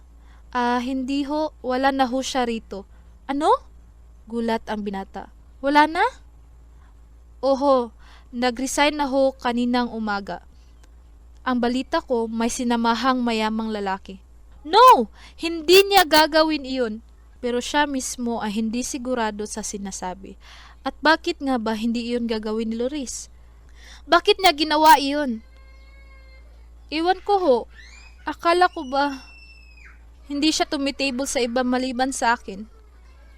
Hindi ho, wala na ho siya rito. Ano? Gulat ang binata. Wala na? Oho, nag-resign na ho kaninang umaga. Ang balita ko, may sinamahang mayamang lalaki. No! Hindi niya gagawin iyon. Pero siya mismo ay hindi sigurado sa sinasabi. At bakit nga ba hindi iyon gagawin ni Loris? Bakit niya ginawa iyon? Iwan ko ho. Akala ko ba hindi siya tumitable sa iba maliban sa akin?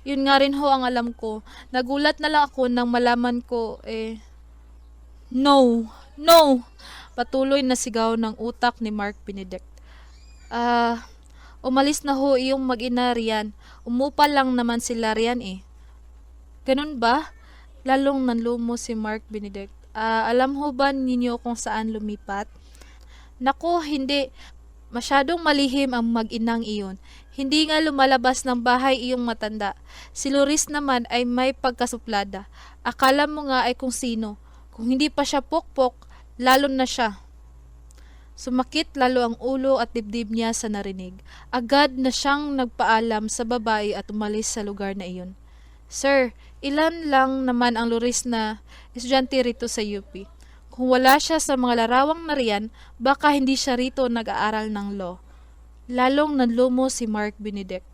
Yun nga rin ho ang alam ko. Nagulat na lang ako nang malaman ko No! No! Patuloy na sigaw ng utak ni Mark Benedict. Umalis na ho iyong mag-ina riyan. Umupa lang naman sila riyan eh. Ganun ba? Lalong nanlumo si Mark Benedict. Alam ho ba ninyo kung saan lumipat? Nako, hindi. Masyadong malihim ang mag-inang iyon. Hindi nga lumalabas ng bahay iyong matanda. Si Loris naman ay may pagkasuplada. Akala mo nga ay kung sino. Kung hindi pa siya pokpok, lalo na siya. Sumakit lalo ang ulo at dibdib niya sa narinig. Agad na siyang nagpaalam sa babae at umalis sa lugar na iyon. Sir, ilan lang naman ang Loris na estudyante rito sa UP. Kung wala siya sa mga larawang na riyan, baka hindi siya rito nag-aaral ng law. Lalong nanlumo si Mark Benedict.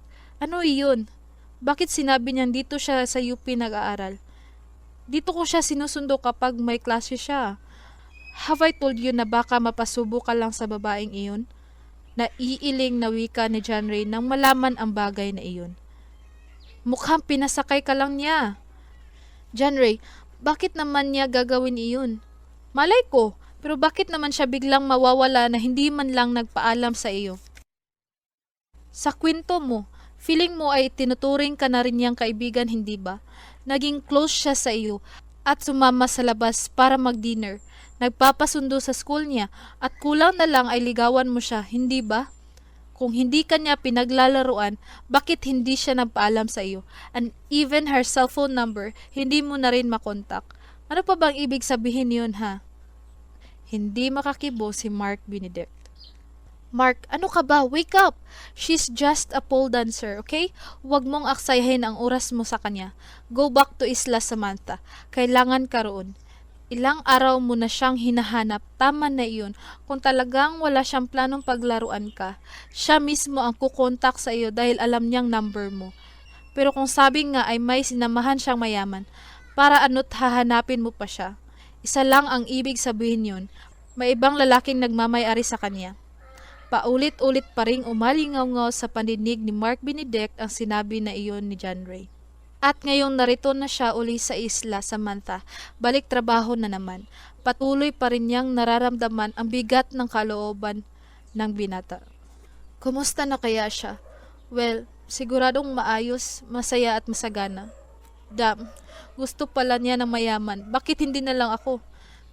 Ano iyon? Bakit sinabi niyang dito siya sa UP nag-aaral? Dito ko siya sinusundo kapag may klase siya. Have I told you na baka mapasubo ka lang sa babaeng iyon? Naiiling na wika ni John Ray nang malaman ang bagay na iyon. Mukhang pinasakay ka lang niya. John Ray, bakit naman niya gagawin iyon? Malay ko, pero bakit naman siya biglang mawawala na hindi man lang nagpaalam sa iyo? Sa kwento mo, feeling mo ay tinuturing ka na rin niyang kaibigan, hindi ba? Naging close siya sa iyo at sumama sa labas para mag-dinner. Nagpapasundo sa school niya at kulang na lang ay ligawan mo siya, hindi ba? Kung hindi ka niya pinaglalaruan, bakit hindi siya nagpaalam sa iyo? And even her cellphone number, hindi mo na rin makontak. Ano pa bang ibig sabihin yun, ha? Hindi makakibo si Mark Benedict. Mark, ano ka ba? Wake up! She's just a pole dancer, okay? Huwag mong aksayahin ang oras mo sa kanya. Go back to Isla Samantha. Kailangan ka roon. Ilang araw mo na siyang hinahanap, tama na iyon. Kung talagang wala siyang planong paglaruan ka, siya mismo ang kukontak sa iyo dahil alam niyang number mo. Pero kung sabi nga ay may sinamahan siyang mayaman, para ano't hahanapin mo pa siya? Isa lang ang ibig sabihin yun, may ibang lalaking nagmamay-ari sa kanya. Paulit-ulit pa ring umalingaw-ngaw sa pandinig ni Mark Benedict ang sinabi na iyon ni John Ray. At ngayong narito na siya uli sa Isla Samantha, balik trabaho na naman. Patuloy pa rin niyang nararamdaman ang bigat ng kalooban ng binata. Kumusta na kaya siya? Well, siguradong maayos, masaya at masagana. Damn, gusto pala niya ng mayaman. Bakit hindi na lang ako?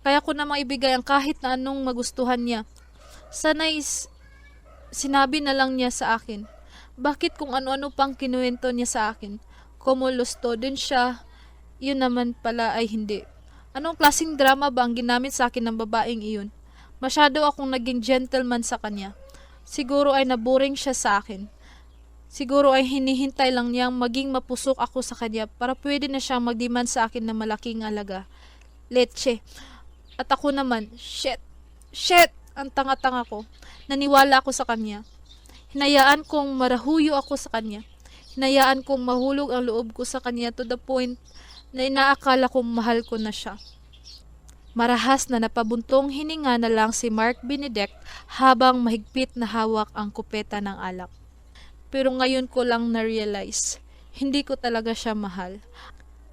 Kaya ko namang ibigay ang kahit na anong magustuhan niya. Sana'y sinabi na lang niya sa akin. Bakit kung ano-ano pang kinuwento niya sa akin? Kumulosto din siya, yun naman pala ay hindi. Anong klaseng drama ba ang ginamit sa akin ng babaeng iyon? Masyado akong naging gentleman sa kanya. Siguro ay naboring siya sa akin. Siguro ay hinihintay lang niyang maging mapusok ako sa kanya para pwede na siyang mag-demand sa akin ng malaking alaga. Leche. At ako naman, shit, ang tanga-tanga ko. Naniwala ako sa kanya. Hinayaan kong marahuyo ako sa kanya. Hinayaan kong mahulog ang loob ko sa kanya to the point na inaakala kong mahal ko na siya. Marahas na napabuntong hininga na lang si Mark Benedict habang mahigpit na hawak ang kupeta ng alak. Pero ngayon ko lang na-realize, hindi ko talaga siya mahal.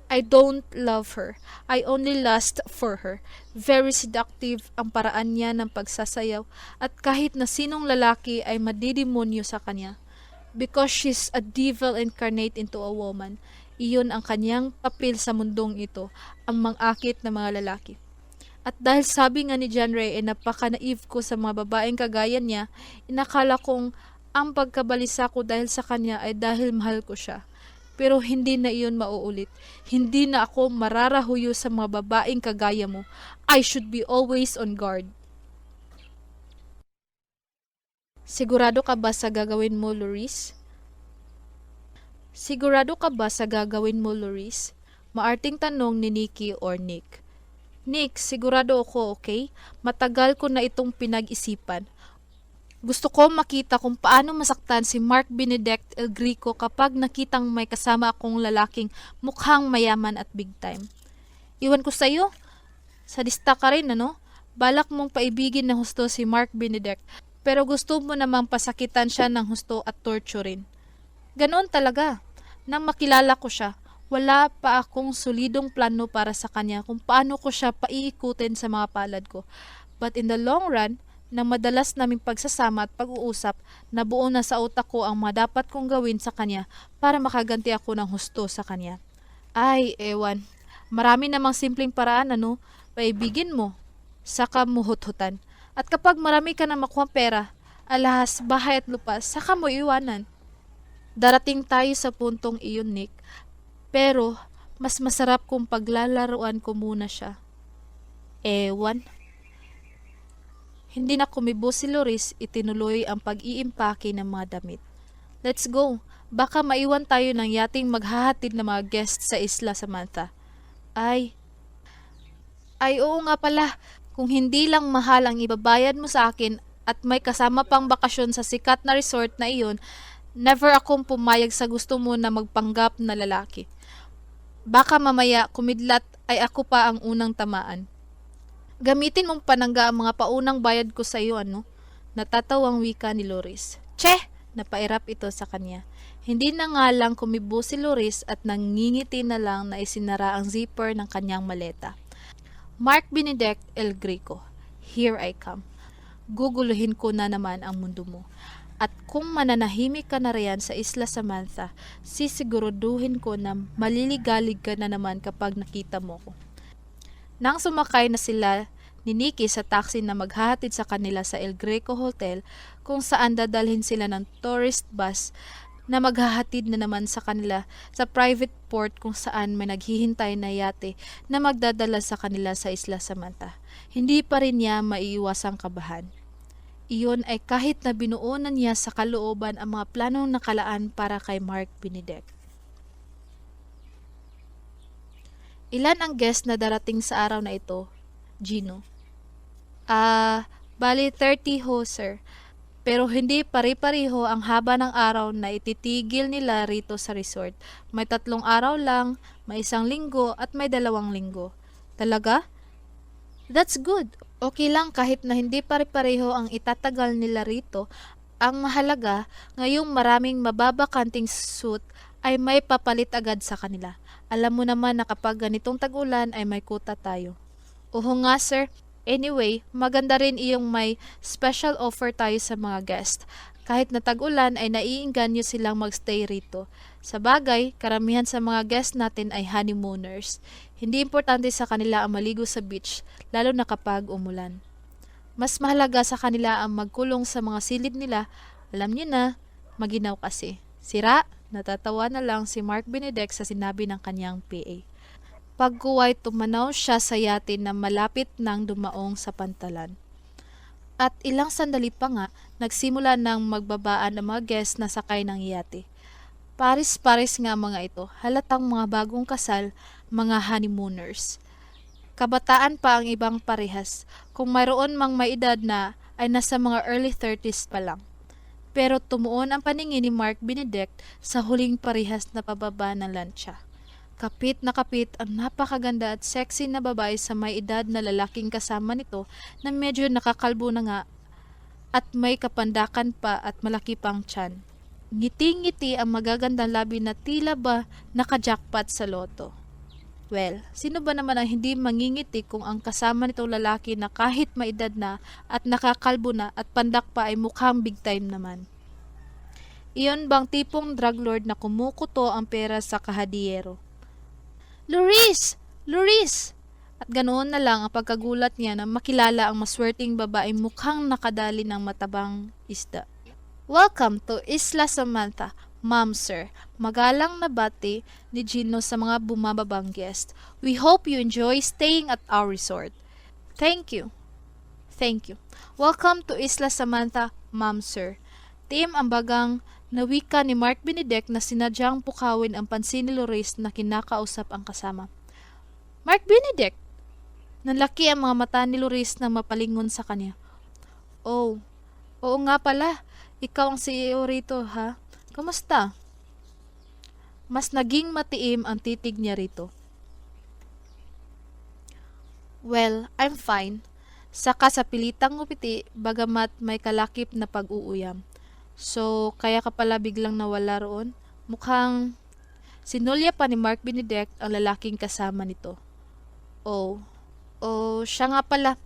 I don't love her. I only lust for her. Very seductive ang paraan niya ng pagsasayaw at kahit na sinong lalaki ay madidemonyo sa kanya. Because she's a devil incarnate into a woman, iyon ang kanyang papel sa mundong ito, ang mangakit na mga lalaki. At dahil sabi nga ni John Ray ay napaka-naive ko sa mga babaeng kagaya niya, inakala kong ang pagkabalisa ko dahil sa kanya ay dahil mahal ko siya. pero hindi na iyon mauulit. Hindi na ako mararahuyo sa mga babaeng kagaya mo. I should be always on guard. Sigurado ka ba sa gagawin mo, Loris? Sigurado ka ba sa gagawin mo, Loris? Maarting tanong ni Nikki or Nick. Nick, sigurado ako, okay? Matagal ko na itong pinag-isipan. Gusto ko makita kung paano masaktan si Mark Benedict El Greco kapag nakitang may kasama akong lalaking mukhang mayaman at big time. Iwan ko sa'yo. Sadista ka rin, ano? Balak mong paibigin ng husto si Mark Benedict, pero gusto mo namang pasakitan siya ng husto at torturin. Ganoon talaga. Nang makilala ko siya, wala pa akong solidong plano para sa kanya kung paano ko siya paiikutin sa mga palad ko. But in the long run, nang madalas naming pagsasama at pag-uusap, nabuo na sa utak ko ang mga dapat kong gawin sa kanya para makaganti ako ng husto sa kanya. Ay, ewan. Marami namang simpleng paraan, ano? Paibigin mo, saka mo hut-hutan. At kapag marami ka na makuha pera, alahas, bahay at lupa, saka mo iwanan. Darating tayo sa puntong iyon, Nick. Pero, mas masarap kung paglalaruan ko muna siya. Ewan. Hindi na kumibo si Loris, itinuloy ang pag-iimpake ng mga damit. Let's go. Baka maiwan tayo ng yating maghahatid ng mga guests sa Isla Samantha. Ay, oo nga pala. Kung hindi lang mahal ang ibabayad mo sa akin at may kasama pang bakasyon sa sikat na resort na iyon, never akong pumayag sa gusto mo na magpanggap na lalaki. Baka mamaya kumidlat ay ako pa ang unang tamaan. Gamitin mong panangga ang mga paunang bayad ko sa iyo, ano? Natatawang wika ni Loris. Che! Napairap ito sa kanya. Hindi na nga lang kumibo si Loris at nangingiti na lang na isinara ang zipper ng kanyang maleta. Mark Benedict El Greco, here I come. Guguluhin ko na naman ang mundo mo. At kung mananahimik ka na riyan sa Isla Samantha, sisiguraduhin ko na maliligalig ka na naman kapag nakita mo ko. Nang sumakay na sila ni Nikki sa taxi na maghahatid sa kanila sa El Greco Hotel, kung saan dadalhin sila ng tourist bus na maghahatid na naman sa kanila sa private port kung saan may naghihintay na yate na magdadala sa kanila sa Isla Samantha. Hindi pa rin niya maiiwasang kabahan. Iyon ay kahit na binuunan niya sa kalooban ang mga planong nakalaan para kay Mark Benedict. Ilan ang guest na darating sa araw na ito, Gino? Bali 30 ho, sir. Pero hindi pari-pariho ang haba ng araw na ititigil nila rito sa resort. May 3 araw lang, may 1 linggo at may 2 linggo. Talaga? That's good. Okay lang kahit na hindi pare-pareho ang itatagal nila rito. Ang mahalaga, ngayong maraming mababakanting suit ay may papalit agad sa kanila. Alam mo naman na kapag ganitong tag-ulan ay may kuta tayo. Oo nga sir. Anyway, maganda rin iyong may special offer tayo sa mga guest. Kahit na tag-ulan ay naiinganyo silang magstay rito. Sa bagay, karamihan sa mga guest natin ay honeymooners. Hindi importante sa kanila ang maligo sa beach, lalo na kapag umulan. Mas mahalaga sa kanila ang magkulong sa mga silid nila. Alam niyo na, maginaw kasi. Sira, natatawa na lang si Mark Benedict sa sinabi ng kanyang PA. Pagkuway tumanaw siya sa yate na malapit nang dumaong sa pantalan. At ilang sandali pa nga, nagsimula ng magbabaan ang mga guests na sakay ng yate. Paris-paris nga mga ito, halatang mga bagong kasal, mga honeymooners. Kabataan pa ang ibang parehas, kung mayroon mang may edad na ay nasa mga early 30s pa lang. Pero tumuon ang paningin ni Mark Benedict sa huling parehas na pababa ng lansya. Kapit na kapit ang napakaganda at sexy na babae sa may edad na lalaking kasama nito na medyo nakakalbo na nga at may kapandakan pa at malaki pang tiyan. Ngiti-ngiti ang magagandang labi na tila ba nakajackpot sa loto. Well, sino ba naman ang hindi mangingiti kung ang kasama nitong lalaki na kahit may edad na at nakakalbo na at pandak pa ay mukhang big time naman? Iyon bang tipong drug lord na kumukuto ang pera sa kahadiyero? Loris! Loris! At ganoon na lang ang pagkagulat niya na makilala ang maswerteng babaeng mukhang nakadali ng matabang isda. Welcome to Isla Samantha. Ma'am, sir, magalang na bati ni Gino sa mga bumababang guest. We hope you enjoy staying at our resort. Thank you. Thank you. Welcome to Isla Samantha, ma'am, sir. Tiim ang bagang nawika ni Mark Benedict na sinadyang pukawin ang pansin ni Loris na kinakausap ang kasama. Mark Benedict! Nanlaki ang mga mata ni Loris na mapalingon sa kanya. Oh, oo nga pala. Ikaw ang CEO rito, ha? Kamusta? Mas naging matiim ang titig niya rito. Well, I'm fine. Saka sa pilitang ngupiti, bagamat may kalakip na pag-uuyam. So, kaya ka pala biglang nawala roon? Mukhang sinulya pa ni Mark Benedict ang lalaking kasama nito. Oh, siya nga pala.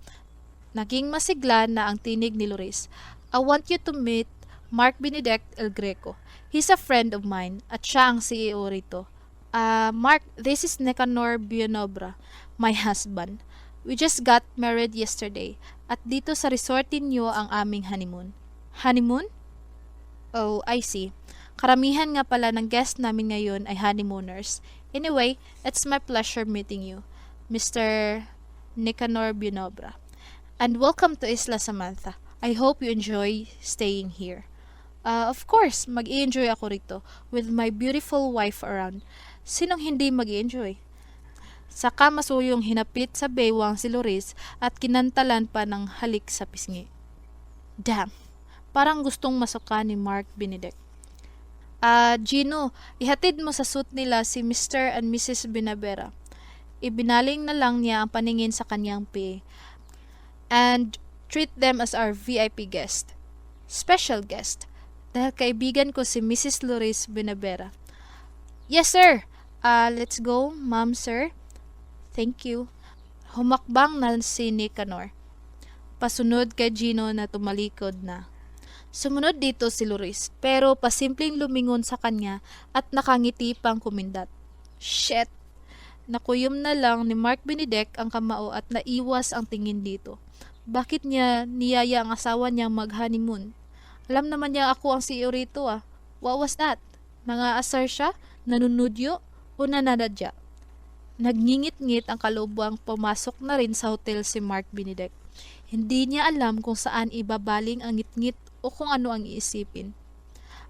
Naging masigla na ang tinig ni Loris. I want you to meet Mark Benedict El Greco. He's a friend of mine at siya ang CEO rito. Mark, this is Nicanor Bionobra, my husband. We just got married yesterday at dito sa resort ninyo ang aming honeymoon. Honeymoon? Oh, I see. Karamihan nga pala ng guest namin ngayon ay honeymooners. Anyway, it's my pleasure meeting you, Mr. Nicanor Bionobra. And welcome to Isla Samantha. I hope you enjoy staying here. Of course, mag-i-enjoy ako rito with my beautiful wife around. Sinong hindi mag-i-enjoy? Saka masuyong hinapit sa baywang si Loris at kinantalan pa ng halik sa pisngi. Damn, parang gustong masuka ni Mark Benedict. Gino, ihatid mo sa suit nila si Mr. and Mrs. Binavera. Ibinaling na lang niya ang paningin sa kanyang PA. And treat them as our VIP guest. Special guest. Dahil kaibigan ko si Mrs. Loris Binavera. Yes, sir. Let's go, ma'am, sir. Thank you. Humakbang na si Nicanor. Pasunod kay Gino na tumalikod na. Sumunod dito si Loris, pero pasimpleng lumingon sa kanya at nakangiti pang kumindat. Shit! Nakuyom na lang ni Mark Benedict ang kamao at naiwas ang tingin dito. Bakit niya niyaya ang asawa niyang mag-honeymoon? Alam naman niya ako ang CEO rito ah. What was that? Nang-aasar siya? Nanunudyo? O nananadya? Nagngingit-ngit ang kalubang pumasok na rin sa hotel si Mark Benedict. Hindi niya alam kung saan ibabaling ang ngit-ngit o kung ano ang iisipin.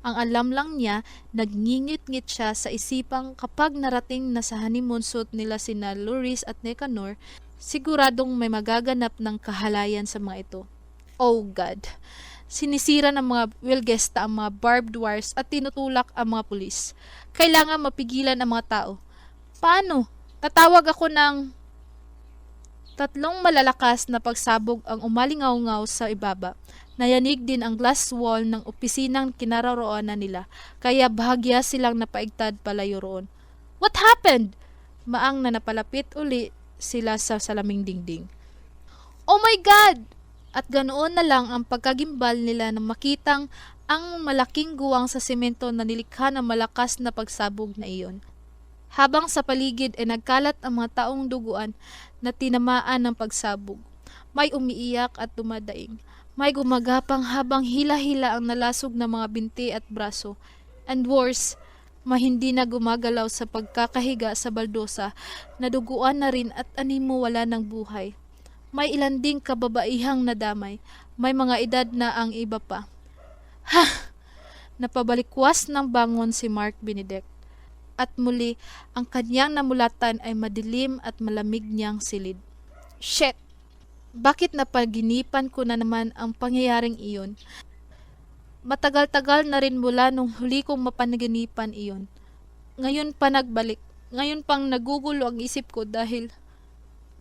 Ang alam lang niya, nagngingit-ngit siya sa isipang kapag narating na sa honeymoon suit nila sina Loris at Nicanor, siguradong may magaganap ng kahalayan sa mga ito. Oh God! Sinisira ng mga Wilgesta ang mga barbed wires at tinutulak ang mga pulis. Kailangan mapigilan ang mga tao. Paano? Tatawag ako ng 3 malalakas na pagsabog ang umalingaw-ngaw sa ibaba. Nayanig din ang glass wall ng opisinang kinaroroonan nila, kaya bahagya silang napaigtad palayo roon. What happened? Maang na napalapit uli sila sa salaming dingding. Oh my God! At ganoon na lang ang pagkagimbal nila na makitang ang malaking guwang sa semento na nilikha ng malakas na pagsabog na iyon. Habang sa paligid ay nagkalat ang mga taong duguan na tinamaan ng pagsabog. May umiiyak at dumadaing. May gumagapang habang hila-hila ang nalasog na mga binti at braso. And worse, may hindi na gumagalaw sa pagkakahiga sa baldosa na duguan na rin at animo wala ng buhay. May ilan ding kababaihang nadamay. May mga edad na ang iba pa. Ha! Napabalikwas ng bangon si Mark Benedict. At muli, ang kanyang namulatan ay madilim at malamig niyang silid. Shit! Bakit napaginipan ko na naman ang pangyayaring iyon? Matagal-tagal na rin mula nung huli kong mapanaginipan iyon. Ngayon pa nagbalik. Ngayon pang nagugulo ang isip ko dahil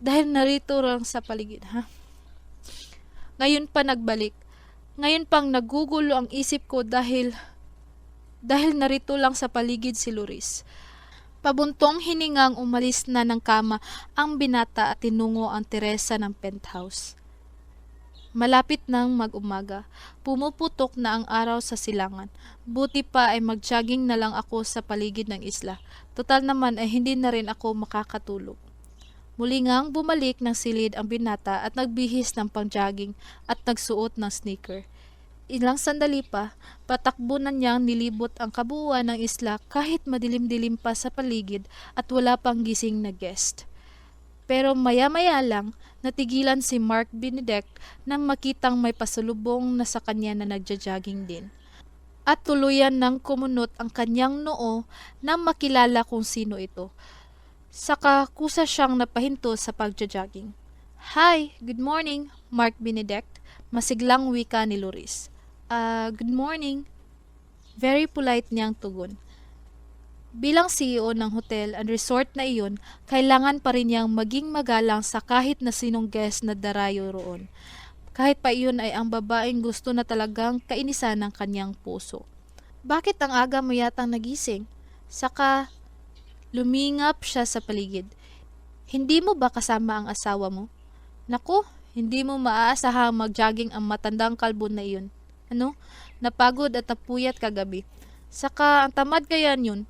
narito lang sa paligid, ha? Ngayon pa nagbalik. Ngayon pang nagugulo ang isip ko dahil narito lang sa paligid si Loris. Pabuntong hiningang umalis na ng kama ang binata at tinungo ang Teresa ng penthouse. Malapit nang mag-umaga, pumuputok na ang araw sa silangan. Buti pa ay mag-jogging na lang ako sa paligid ng isla. Total naman ay hindi na rin ako makakatulog. Muli ngang bumalik ng silid ang binata at nagbihis ng pang-jogging at nagsuot ng sneaker. Ilang sandali pa, patakbo na niyang nilibot ang kabuuan ng isla kahit madilim-dilim pa sa paligid at wala pang gising na guest. Pero maya-maya lang, natigilan si Mark Benedict nang makitang may pasalubong na sa kanya na nagja-jogging din. At tuluyan nang kumunot ang kanyang noo nang makilala kung sino ito. Saka kusa siyang napahinto sa pagja-jogging. Hi, good morning, Mark Benedict. Masiglang wika ni Loris. Good morning. Very polite niyang tugon. Bilang CEO ng hotel and resort na iyon, kailangan pa rin niyang maging magalang sa kahit na sinong guest na darayo roon. Kahit pa iyon ay ang babaeng gusto na talagang kainisan ng kanyang puso. Bakit ang aga mo yatang nagising? Saka lumingap siya sa paligid. Hindi mo ba kasama ang asawa mo? Naku, hindi mo maaasahang mag-jogging ang matandang kalbo na iyon. Ano? Napagod at napuyat kagabi. Saka ang tamad kaya yun.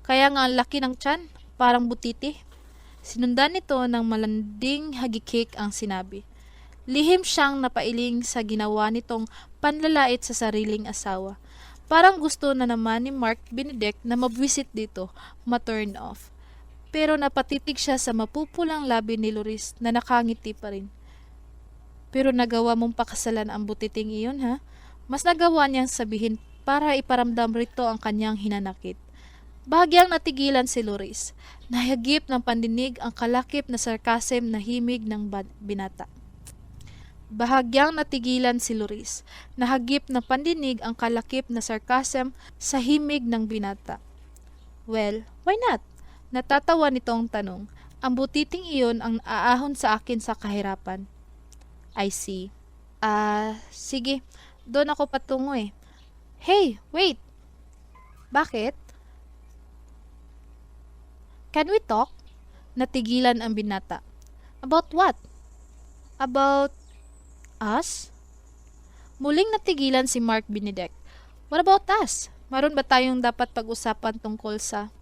Kaya nga ang laki ng tiyan, parang butiti. Sinundan nito ng malanding hagikik ang sinabi. Lihim siyang napailing sa ginawa nitong panlalait sa sariling asawa. Parang gusto na naman ni Mark Benedict na mabwisit dito, ma-turn off. Pero napatitig siya sa mapupulang labi ni Loris na nakangiti pa rin. Pero nagawa mong pakasalan ang butiting iyon, ha? Mas nagawa niyang sabihin para iparamdam rito ang kanyang hinanakit. Bahagyang natigilan si Loris. Nahagip ng pandinig ang kalakip na sarcasm na himig ng binata. Bahagyang natigilan si Loris. Nahagip ng pandinig ang kalakip na sarcasm sa himig ng binata. Well, why not? Natatawa nitong tanong. Ang butiting iyon ang aahon sa akin sa kahirapan. I see. Sige. Doon ako patungo eh. Hey, wait! Bakit? Can we talk? Natigilan ang binata. About what? About us? Muling natigilan si Mark Benedict. What about us? Maroon ba tayong dapat pag-usapan tungkol sa...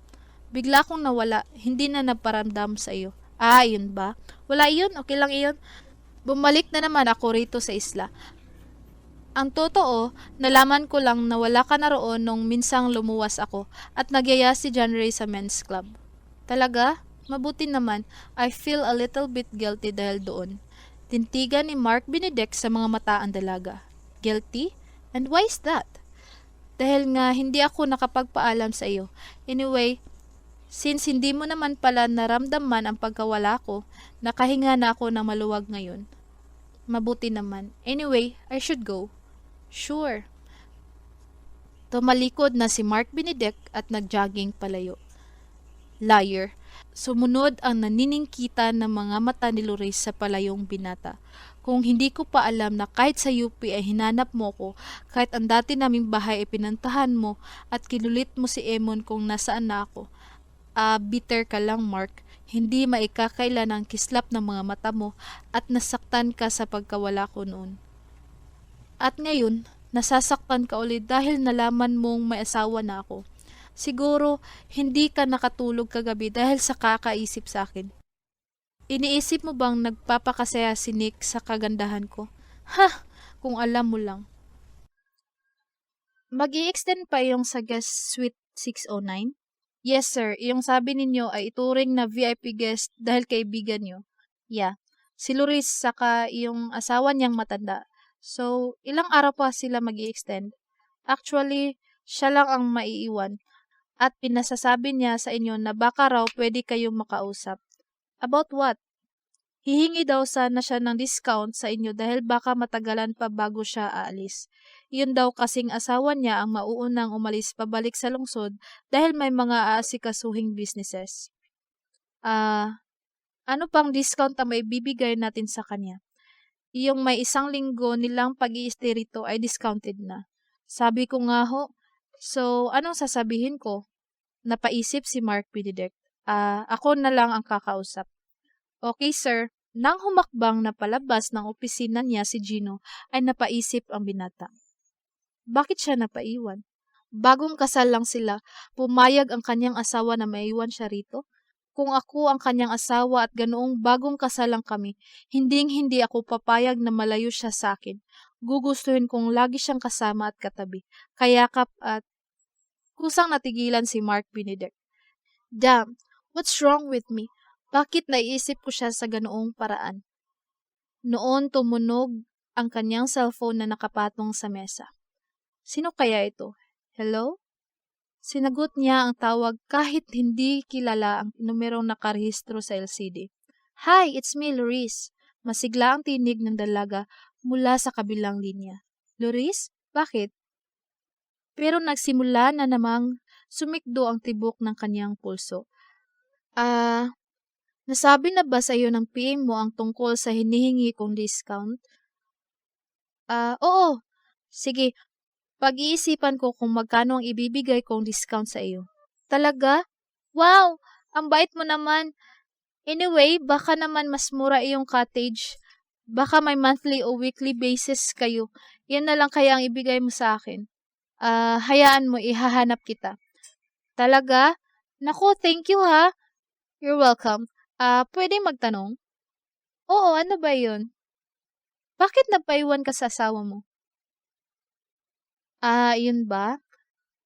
Bigla kong nawala, hindi na naparamdam sa iyo. Yun ba? Wala iyon, okay lang iyon. Bumalik na naman ako rito sa isla. Ang totoo, nalaman ko lang na wala ka na roon nung minsang lumuwas ako at nagyaya si John Ray sa men's club. Talaga? Mabuti naman, I feel a little bit guilty dahil doon. Tintigan ni Mark Benedict sa mga mata ang dalaga. Guilty? And why is that? Dahil nga hindi ako nakapagpaalam sa iyo. Anyway, since hindi mo naman pala naramdaman ang pagkawala ko, nakahinga na ako ng maluwag ngayon. Mabuti naman. Anyway, I should go. Sure. Tumalikod na si Mark Benedict at nag-jogging palayo. Liar. Sumunod ang naniningkita ng mga mata ni Loris sa palayong binata. Kung hindi ko pa alam na kahit sa UP ay hinanap mo ko, kahit ang dati naming bahay ay pinantahan mo at kinulit mo si Emon kung nasaan na ako. Bitter ka lang, Mark. Hindi maikakailan ang kislap ng mga mata mo at nasaktan ka sa pagkawala ko noon. At ngayon, nasasaktan ka ulit dahil nalaman mong may asawa na ako. Siguro, hindi ka nakatulog kagabi dahil sa kakaisip sa akin. Iniisip mo bang nagpapakasaya si Nick sa kagandahan ko? Ha! Kung alam mo lang. Mag-i-extend pa yung sa guest suite 609? Yes sir, yung sabi ninyo ay ituring na VIP guest dahil kaibigan nyo. Yeah, si Loris saka yung asawa niyang matanda. So, ilang araw pa sila mag-i-extend? Actually, siya lang ang maiiwan. At pinasasabi niya sa inyo na baka raw pwede kayong makausap. About what? Hihingi daw sana siya ng discount sa inyo dahil baka matagalan pa bago siya aalis. Yun daw kasing asawa niya ang mauunang umalis pabalik sa lungsod dahil may mga aasikasuhing businesses. Ano pang discount ang maibibigay natin sa kanya? Yung may 1 linggo nilang pag-i-stay rito ay discounted na. Sabi ko nga ho, so anong sasabihin ko? Napaisip si Mark Benedict. Ako na lang ang kakausap. Okay sir, nang humakbang na palabas ng opisina niya si Gino ay napaisip ang binata. Bakit siya napaiwan? Bagong kasal lang sila, pumayag ang kanyang asawa na maiwan siya rito? Kung ako ang kanyang asawa at ganoong bagong kasal lang kami, hindi ako papayag na malayo siya sa akin. gugustuhin kong lagi siyang kasama at katabi. Kayakap at kusang natigilan si Mark Benedict. Damn, what's wrong with me? Bakit naiisip ko siya sa ganoong paraan? Noon tumunog ang kanyang cellphone na nakapatong sa mesa. Sino kaya ito? Hello? Sinagot niya ang tawag kahit hindi kilala ang numerong nakarehistro sa LCD. Hi, it's me, Loris. Masigla ang tinig ng dalaga mula sa kabilang linya. Loris? Bakit? Pero nagsimula na namang sumikdo ang tibok ng kanyang pulso. Nasabi na ba sa iyo ng PM mo ang tungkol sa hinihingi kong discount? Oo. Sige, pag-iisipan ko kung magkano ang ibibigay kong discount sa iyo. Talaga? Wow! Ang bait mo naman. Anyway, baka naman mas mura iyong cottage. Baka may monthly o weekly basis kayo. Yan na lang kaya ang ibigay mo sa akin. Hayaan mo, ihahanap kita. Talaga? Naku, thank you ha. You're welcome. Pwede magtanong? Oo, ano ba yun? Bakit nagpaiwan ka sa asawa mo? Yun ba?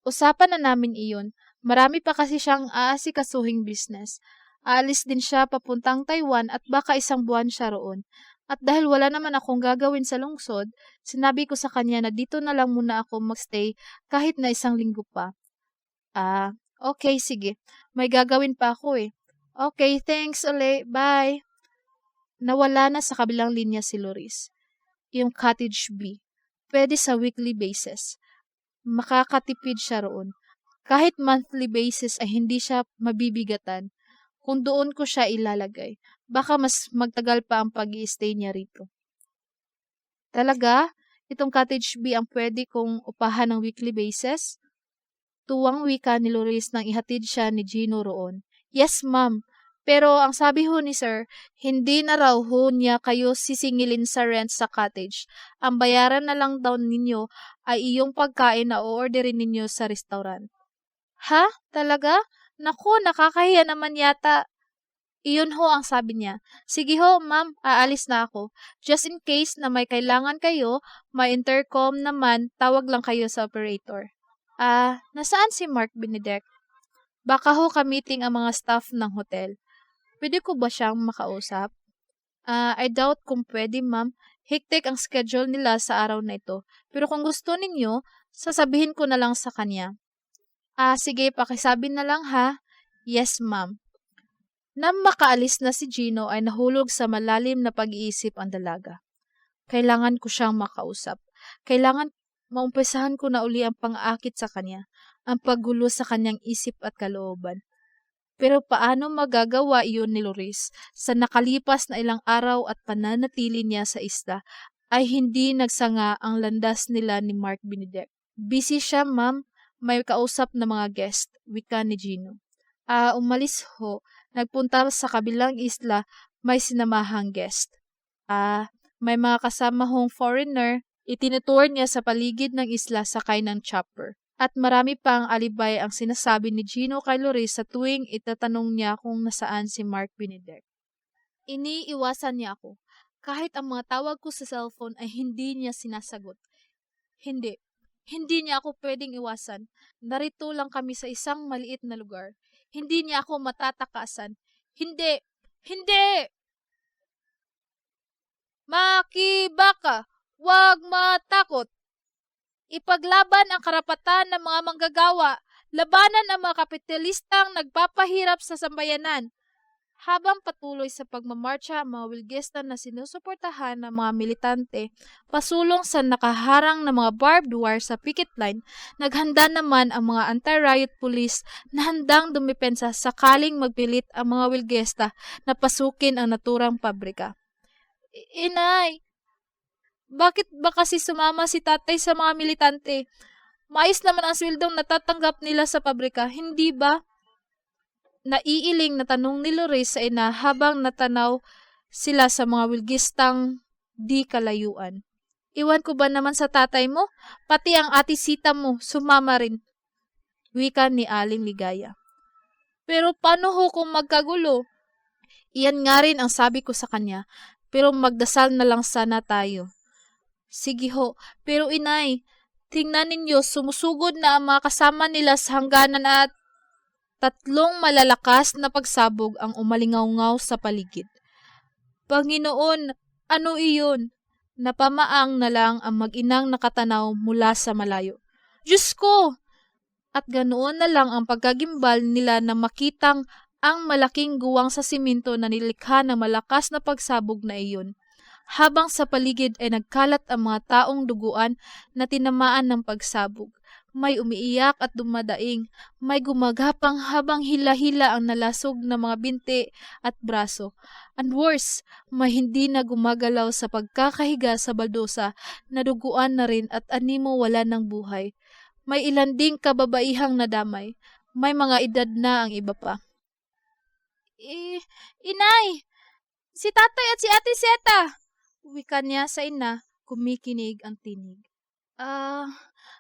Usapan na namin iyon. Marami pa kasi siyang aasikasuhing business. Aalis din siya papuntang Taiwan at baka 1 buwan siya roon. At dahil wala naman akong gagawin sa lungsod, sinabi ko sa kanya na dito na lang muna ako magstay kahit na 1 linggo pa. Okay, sige. May gagawin pa ako eh. Okay, thanks uli. Bye. Nawala na sa kabilang linya si Loris. Yung cottage B. Pwede sa weekly basis. Makakatipid siya roon. Kahit monthly basis ay hindi siya mabibigatan. Kung doon ko siya ilalagay, baka mas magtagal pa ang pag-i-stay niya rito. Talaga? Itong cottage B ang pwede kong upahan ng weekly basis? Tuwang wika ni Loris nang ihatid siya ni Gino roon. Yes, ma'am. Pero ang sabi ho ni sir, hindi na raw ho niya kayo sisingilin sa rent sa cottage. Ang bayaran na lang daw ninyo ay iyong pagkain na o-orderin ninyo sa restaurant. Ha? Talaga? Naku, nakakahiya naman yata. Iyon ho ang sabi niya. Sige ho, ma'am, aalis na ako. Just in case na may kailangan kayo, may intercom naman, tawag lang kayo sa operator. Nasaan si Mark Benedict? Baka ho ka-meeting ang mga staff ng hotel. Pwede ko ba siyang makausap? I doubt kung pwede, ma'am. Hectic ang schedule nila sa araw na ito. Pero kung gusto ninyo, sasabihin ko na lang sa kanya. Sige, pakisabi na lang ha. Yes, ma'am. Nang makaalis na si Gino ay nahulog sa malalim na pag-iisip ang dalaga. Kailangan ko siyang makausap. Kailangan maumpisahan ko na uli ang pang-aakit sa kanya, ang paggulo sa kanyang isip at kalooban. Pero paano magagawa iyon ni Loris sa nakalipas na ilang araw at pananatili niya sa isla ay hindi nagsanga ang landas nila ni Mark Benedict. Busy siya, ma'am. May kausap na mga guest, wika ni Gino. Umalis ho. Nagpunta sa kabilang isla, may sinamahang guest. May mga kasama hong foreigner, itinutour niya sa paligid ng isla sakay ng chopper. At marami pang alibay ang sinasabi ni Gino kay Loris sa tuwing itatanong niya kung nasaan si Mark Benedict. Iniiwasan niya ako. Kahit ang mga tawag ko sa cellphone ay hindi niya sinasagot. Hindi niya ako pwedeng iwasan. Narito lang kami sa isang maliit na lugar. Hindi niya ako matatakasan. Hindi! Makibaka! Huwag matakot! Ipaglaban ang karapatan ng mga manggagawa. Labanan ang mga kapitalistang nagpapahirap sa sambayanan. Habang patuloy sa pagmamarcha ang mga wilgesta na sinusuportahan ng mga militante, pasulong sa nakaharang na mga barbed wire sa picket line, naghanda naman ang mga anti-riot police na handang dumepensa sakaling magpilit ang mga wilgesta na pasukin ang naturang pabrika. Inay, bakit ba kasi sumama si tatay sa mga militante? Mais naman ang swildong natatanggap nila sa pabrika, hindi ba? Naiiling na tanong ni Loris sa ina habang natanaw sila sa mga wilgistang di kalayuan. Iwan ko ba naman sa tatay mo? Pati ang ati Sita mo, sumama rin. Wika ni Aling Ligaya. Pero paano ho kung magkagulo? Iyan nga rin ang sabi ko sa kanya, pero magdasal na lang sana tayo. Sige ho, pero inay, tingnan ninyo sumusugod na ang mga kasama nila sa hangganan at tatlong malalakas na pagsabog ang umalingaw sa paligid. Panginoon, ano iyon? Napamaang na lang ang mag-inang nakatanaw mula sa malayo. Diyos ko! At ganoon na lang ang pagkagimbal nila na makitang ang malaking guwang sa simento na nilikha ng malakas na pagsabog na iyon. Habang sa paligid ay nagkalat ang mga taong duguan na tinamaan ng pagsabog. May umiiyak at dumadaing, may gumagapang habang hila-hila ang nalasog na mga binti at braso. And worse, may hindi na gumagalaw sa pagkakahiga sa baldosa, naduguan na rin at animo wala ng buhay. May ilan ding kababaihang nadamay, may mga edad na ang iba pa. Inay! Si tatay at si ate Seta! Wika niya sa ina, kumikinig ang tinig.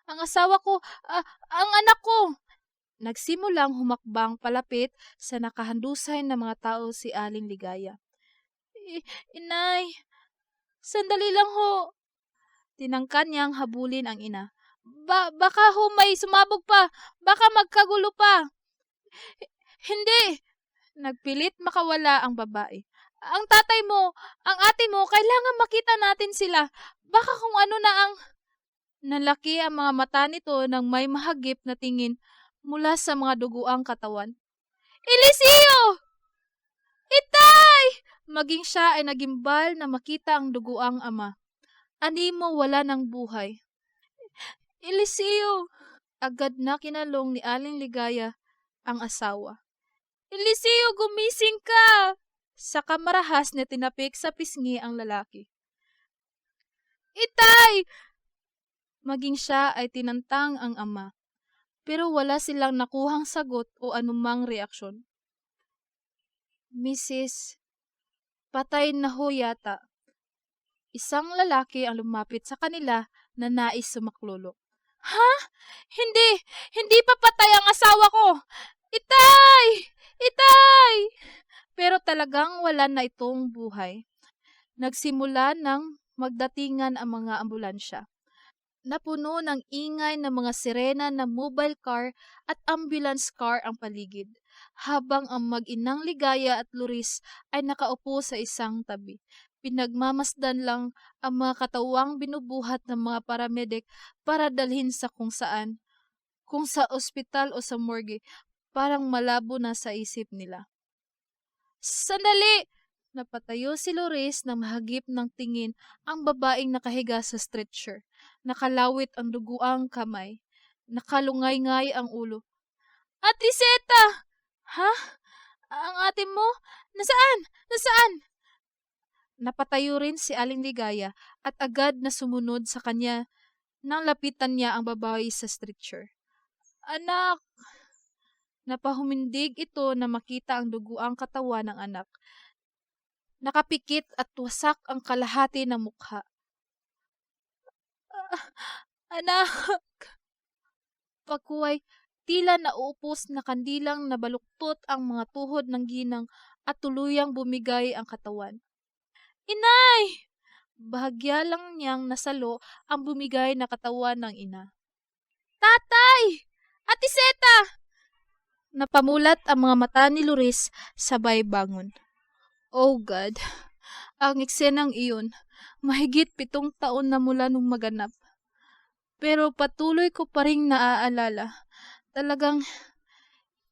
Ang asawa ko, ang anak ko. Nagsimulang humakbang palapit sa nakahandusay na mga tao si Aling Ligaya. Inay, sandali lang ho. Tinangkan niyang habulin ang ina. Baka ho may sumabog pa, baka magkagulo pa. Hindi. Nagpilit makawala ang babae. Ang tatay mo, ang ate mo, kailangan makita natin sila. Baka kung ano na ang... Nalaki ang mga mata nito nang may mahagip na tingin mula sa mga duguang katawan. Eliseo! Itay! Maging siya ay nagimbal na makita ang duguang ama. Animo wala ng buhay. Eliseo! Agad na kinalong ni Aling Ligaya ang asawa. Eliseo, gumising ka! Sa kamarahas na tinapik sa pisngi ang lalaki. Itay! Maging siya ay tinantang ang ama, pero wala silang nakuhang sagot o anumang reaksyon. Mrs. Patay na ho yata. Isang lalaki ang lumapit sa kanila na nais sumaklolo. Ha? Hindi pa patay ang asawa ko! Itay! Itay! Pero talagang wala na itong buhay. Nagsimula ng magdatingan ang mga ambulansya. Napuno ng ingay ng mga sirena na mobile car at ambulance car ang paligid, habang ang mag-inang Ligaya at Luris ay nakaupo sa isang tabi. Pinagmamasdan lang ang mga katawang binubuhat ng mga paramedic para dalhin sa kung saan, kung sa ospital o sa morgue, parang malabo na sa isip nila. Sandali! Napatayo si Luris na mahagip ng tingin ang babaeng nakahiga sa stretcher. Nakalawit ang duguang kamay. Nakalungay-ngay ang ulo. Ate Seta! Ha? Ang ate mo? Nasaan? Nasaan? Napatayo rin si Aling Ligaya at agad na sumunod sa kanya nang lapitan niya ang babae sa stretcher. Anak! Napahumindig ito na makita ang duguang katawan ng anak. Nakapikit at wasak ang kalahati ng mukha. Anak! Pagkuway, tila nauupos na kandilang nabaluktot ang mga tuhod ng ginang at tuluyang bumigay ang katawan. Inay! Bahagya lang niyang nasalo ang bumigay na katawan ng ina. Tatay! Ate Seta! Napamulat ang mga mata ni Luris sabay bangon. Oh God, ang eksenang iyon, mahigit 7 taon na mula nung maganap. Pero patuloy ko pa ring naaalala.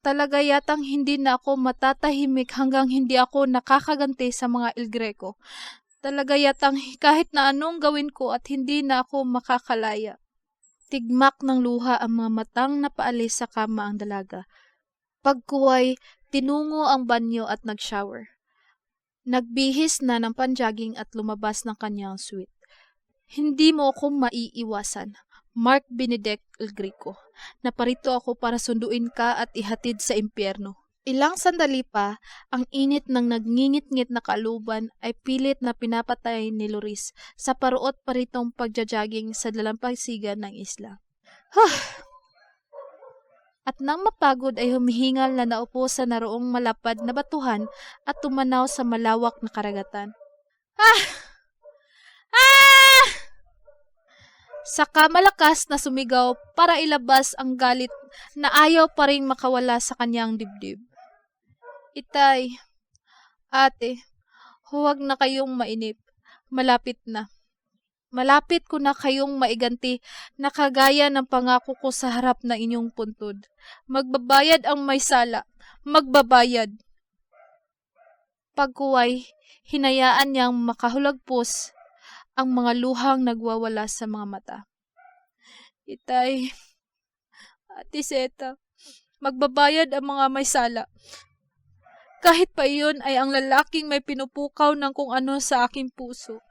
Talaga yatang hindi na ako matatahimik hanggang hindi ako nakakaganti sa mga El Greco. Talaga yatang kahit na anong gawin ko at hindi na ako makakalaya. Tigmak ng luha ang mga matang napaalis sa kama ang dalaga. Pagkuway, tinungo ang banyo at nag-shower. Nagbihis na ng panjaging at lumabas ng kanyang suite. Hindi mo ako maiiwasan, Mark Benedict El Greco. Naparito ako para sunduin ka at ihatid sa impyerno. Ilang sandali pa, ang init ng nagngingit-ngit na kaluban ay pilit na pinapatay ni Luris sa paruot paritong pagjajaging sa dalampasigan ng isla. At nang mapagod ay humihingal na naupo sa naroong malapad na batuhan at tumanaw sa malawak na karagatan. Ah! Saka malakas na sumigaw para ilabas ang galit na ayaw pa rin makawala sa kanyang dibdib. Itay, ate, huwag na kayong mainip. Malapit na. Malapit ko na kayong maiganti na kagaya ng pangako ko sa harap ng inyong puntod. Magbabayad ang may sala. Magbabayad. Pagkuway, hinayaan niyang makahulagpos ang mga luhang nagwawala sa mga mata. Itay, Ate Seta, magbabayad ang mga may sala. Kahit pa iyon ay ang lalaking may pinupukaw ng kung ano sa aking puso.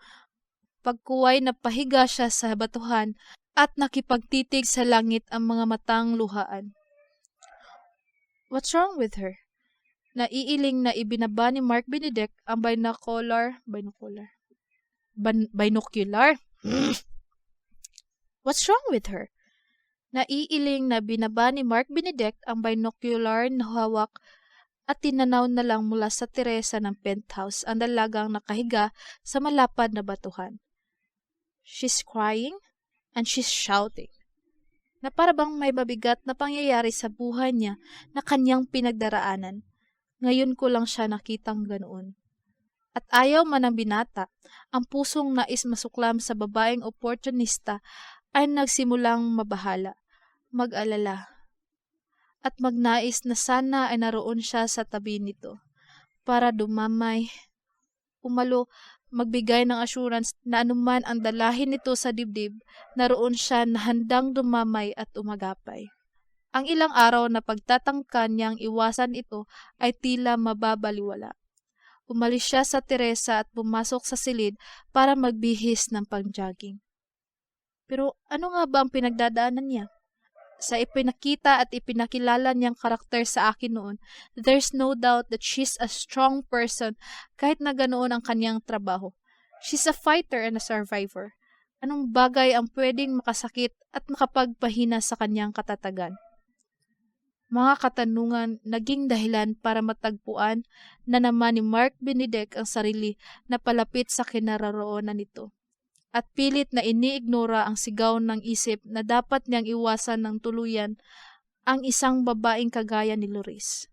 Pagkuway napahiga siya sa batuhan at nakipagtitig sa langit ang mga matang luhaan. What's wrong with her? Naiiling na ibinaba ni Mark Benedict ang binocular? What's wrong with her? Naiiling na binaba ni Mark Benedict ang binocular na hawak at tinanaw na lang mula sa teresa ng penthouse ang dalagang nakahiga sa malapad na batuhan. She's crying and she's shouting. Na para bang may mabigat na pangyayari sa buhay niya na kanyang pinagdaraanan. Ngayon ko lang siya nakitang ganoon. At ayaw man ng binata, ang pusong nais masuklam sa babaeng oportunista ay nagsimulang mabahala, mag-alala, at magnais na sana ay naroon siya sa tabi nito para dumamay, umalo, magbigay ng assurance na anuman ang dalahin nito sa dibdib, naroon siya na handang dumamay at umagapay. Ang ilang araw na pagtatangka niyang iwasan ito ay tila mababaliwala. Umalis siya sa teresa at pumasok sa silid para magbihis ng pang-jogging. Pero ano nga ba ang pinagdadaanan niya? Sa ipinakita at ipinakilala niyang karakter sa akin noon, there's no doubt that she's a strong person kahit na ganoon ang kanyang trabaho. She's a fighter and a survivor. Anong bagay ang pwedeng makasakit at makapagpahina sa kanyang katatagan? Mga katanungan naging dahilan para matagpuan na naman ni Mark Benedict ang sarili na palapit sa kinaroroonan nito. At pilit na iniignora ang sigaw ng isip na dapat niyang iwasan ng tuluyan ang isang babaeng kagaya ni Loris.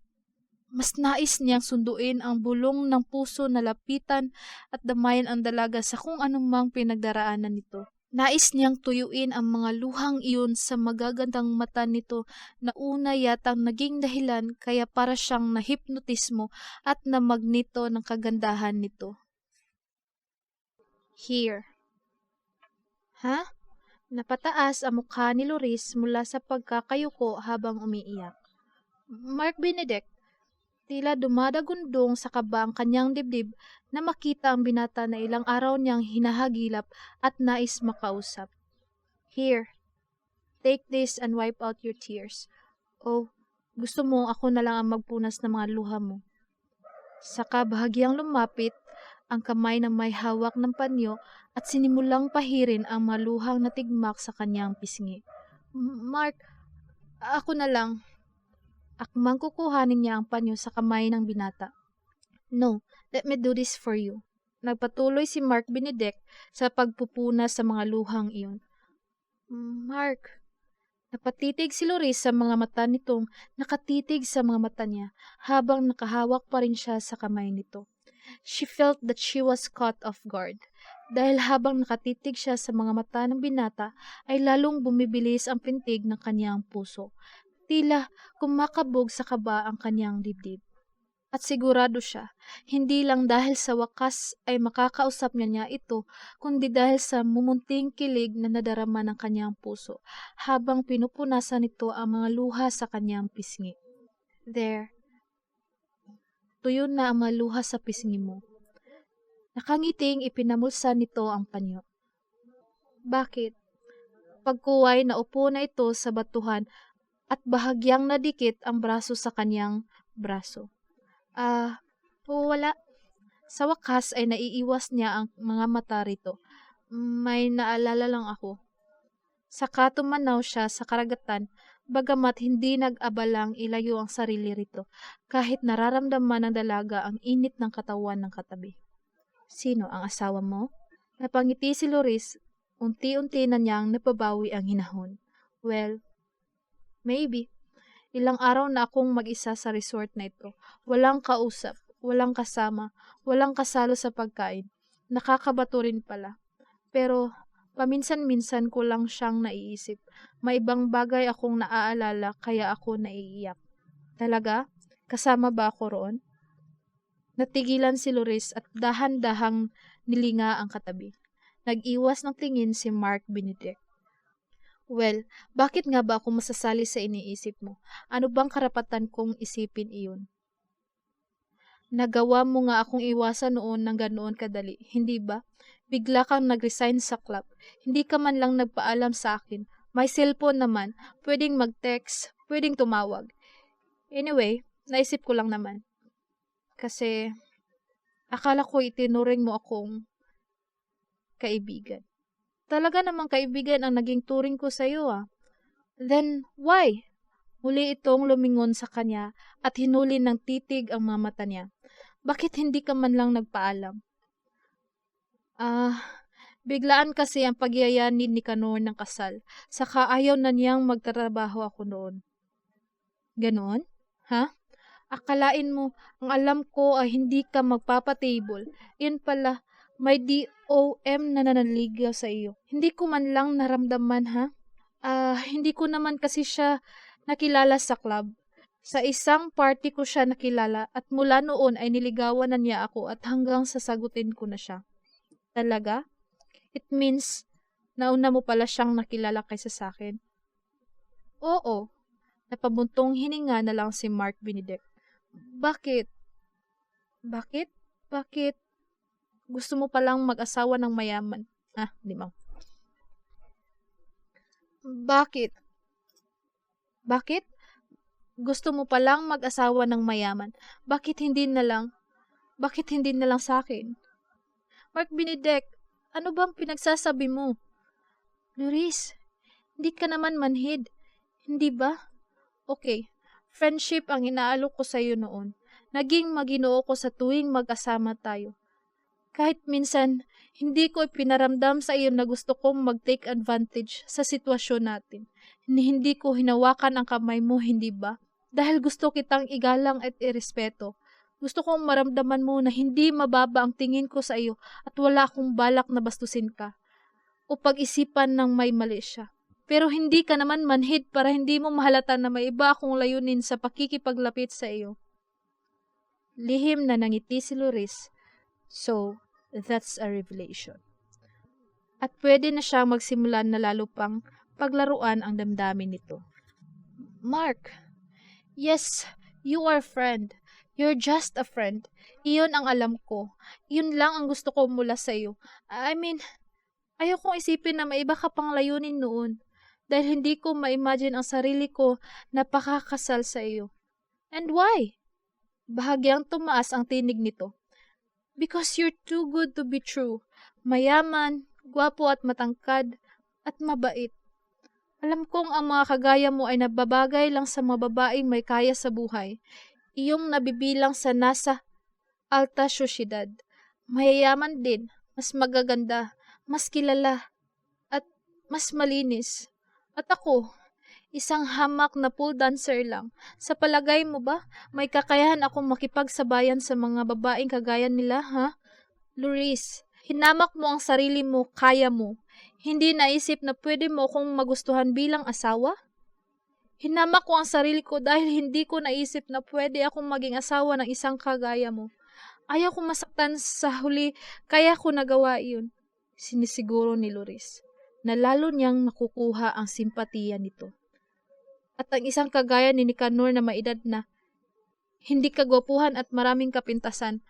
Mas nais niyang sunduin ang bulong ng puso na lapitan at damayan ang dalaga sa kung anumang pinagdaraanan nito. Nais niyang tuyuin ang mga luhang iyon sa magagandang mata nito na una yatang naging dahilan kaya para siyang nahipnotismo at namagnito ng kagandahan nito. Here. Ha? Napataas ang mukha ni Loris mula sa pagkakayuko habang umiiyak. Mark Benedict, tila dumadagundong sa kaba ang kanyang dibdib na makita ang binata na ilang araw niyang hinahagilap at nais makausap. Here, take this and wipe out your tears. Oh, gusto mo ako na lang ang magpunas ng mga luha mo. Saka bahagyang lumapit ang kamay na may hawak ng panyo at sinimulang pahirin ang maluhang na tigmak sa kanyang pisngi. Mark, ako na lang. Akmang kukuhanin niya ang panyo sa kamay ng binata. No, let me do this for you. Nagpatuloy si Mark Benedict sa pagpupunas sa mga luhang iyon. Mark, napatitig si Loris sa mga mata nitong nakatitig sa mga mata niya habang nakahawak pa rin siya sa kamay nito. She felt that she was caught off guard. Dahil habang nakatitig siya sa mga mata ng binata, ay lalong bumibilis ang pintig ng kanyang puso. Tila kumakabog sa kaba ang kanyang dibdib. At sigurado siya, hindi lang dahil sa wakas ay makakausap niya ito, kundi dahil sa mumunting kilig na nadarama ng kanyang puso, habang pinupunasan nito ang mga luha sa kanyang pisngi. There. Tuyo na ang mga luha sa pisngi mo. Nakangiting ipinamulsa nito ang panyo. Bakit? Pagkuway na upo na ito sa batuhan at bahagyang nadikit ang braso sa kanyang braso. Wala. Sa wakas ay naiiwas niya ang mga mata rito. May naalala lang ako. Saka tumanaw siya sa karagatan, bagamat hindi nag-abalang ilayo ang sarili rito, kahit nararamdaman ng dalaga ang init ng katawan ng katabi. Sino ang asawa mo? Napangiti si Loris Unti-unti na niyang napabawi ang hinahon. Well, maybe. Ilang araw na akong mag-isa sa resort na ito. Walang kausap, walang kasama, walang kasalo sa pagkain. Nakakabato rin pala. Pero paminsan-minsan ko lang siyang naiisip. May ibang bagay akong naaalala kaya ako naiiyak. Talaga? Kasama ba ako roon? Natigilan si Loris at dahan-dahang nilinga ang katabi. Nag-iwas ng tingin si Mark Benedict. Well, bakit nga ba ako masasali sa iniisip mo? Ano bang karapatan kong isipin iyon? Nagawa mo nga akong iwasan noon ng ganoon kadali, hindi ba? Bigla kang nag-resign sa club. Hindi ka man lang nagpaalam sa akin. May cellphone naman. Pwedeng mag-text, pwedeng tumawag. Anyway, naisip ko lang naman. Kasi, akala ko itinuring mo akong kaibigan. Talaga namang kaibigan ang naging turing ko sa iyo Then, why? Muli itong lumingon sa kanya at hinuli ng titig ang mga mata niya. Bakit hindi ka man lang nagpaalam? Biglaan kasi ang pagyayanin ni Kanor ng kasal. Saka ayaw na niyang magtatrabaho ako noon. Ganon? Ha? Akalain mo, ang alam ko ay hindi ka magpapatable. Yun pala, may DOM na nanaligaw sa iyo. Hindi ko man lang naramdaman, ha? Hindi ko naman kasi siya nakilala sa club. Sa isang party ko siya nakilala at mula noon ay niligawan na niya ako at hanggang sasagutin ko na siya. Talaga? It means, nauna mo pala siyang nakilala kaysa sa akin? Oo. Napabuntong hininga na lang si Mark Benedict. Bakit? Bakit? Bakit? Gusto mo palang mag-asawa ng mayaman. Di ba? Bakit? Bakit? Gusto mo palang mag-asawa ng mayaman. Bakit hindi na lang sa akin? Mark Benedict, ano bang pinagsasabi mo? Loris, hindi ka naman manhid. Hindi ba? Okay, friendship ang inaalok ko sa iyo noon. Naging maginoo ko sa tuwing mag-asama tayo. Kahit minsan, hindi ko ipinaramdam sa iyo na gusto kong mag-take advantage sa sitwasyon natin. Hindi ko hinawakan ang kamay mo, hindi ba? Dahil gusto kitang igalang at irespeto. Gusto kong maramdaman mo na hindi mababa ang tingin ko sa iyo at wala akong balak na bastusin ka o pag-isipan ng may mali siya. Pero hindi ka naman manhid para hindi mo mahalata na may iba akong layunin sa pakikipaglapit sa iyo. Lihim na nangiti si Loris. So, that's a revelation. At pwede na siyang magsimulan na lalo pang paglaruan ang damdamin nito. Mark, yes, you are a friend. You're just a friend. Iyon ang alam ko. Iyon lang ang gusto ko mula sa iyo. I mean, ayaw kong isipin na may iba ka pang layunin noon. Dahil hindi ko ma-imagine ang sarili ko na pakakasal sa iyo. And why? Bahagyang tumaas ang tinig nito. Because you're too good to be true. Mayaman, gwapo at matangkad, at mabait. Alam kong ang mga kagaya mo ay nababagay lang sa mga babaeng may kaya sa buhay. Iyong nabibilang sa nasa alta syudad. Mayayaman din, mas magaganda, mas kilala, at mas malinis. At ako, isang hamak na pole dancer lang. Sa palagay mo ba, may kakayahan akong makipagsabayan sa mga babaeng kagaya nila, ha? Loris, hinamak mo ang sarili mo, kaya mo. Hindi naisip na pwede mo akong magustuhan bilang asawa? Hinamak ko ang sarili ko dahil hindi ko naisip na pwede akong maging asawa ng isang kagaya mo. Ayaw kong masaktan sa huli, kaya ko nagawa iyon. Sinisiguro ni Loris na lalo niyang nakukuha ang simpatiya nito. At ang isang kagaya ni Nicanor na maedad na, hindi kagwapuhan at maraming kapintasan,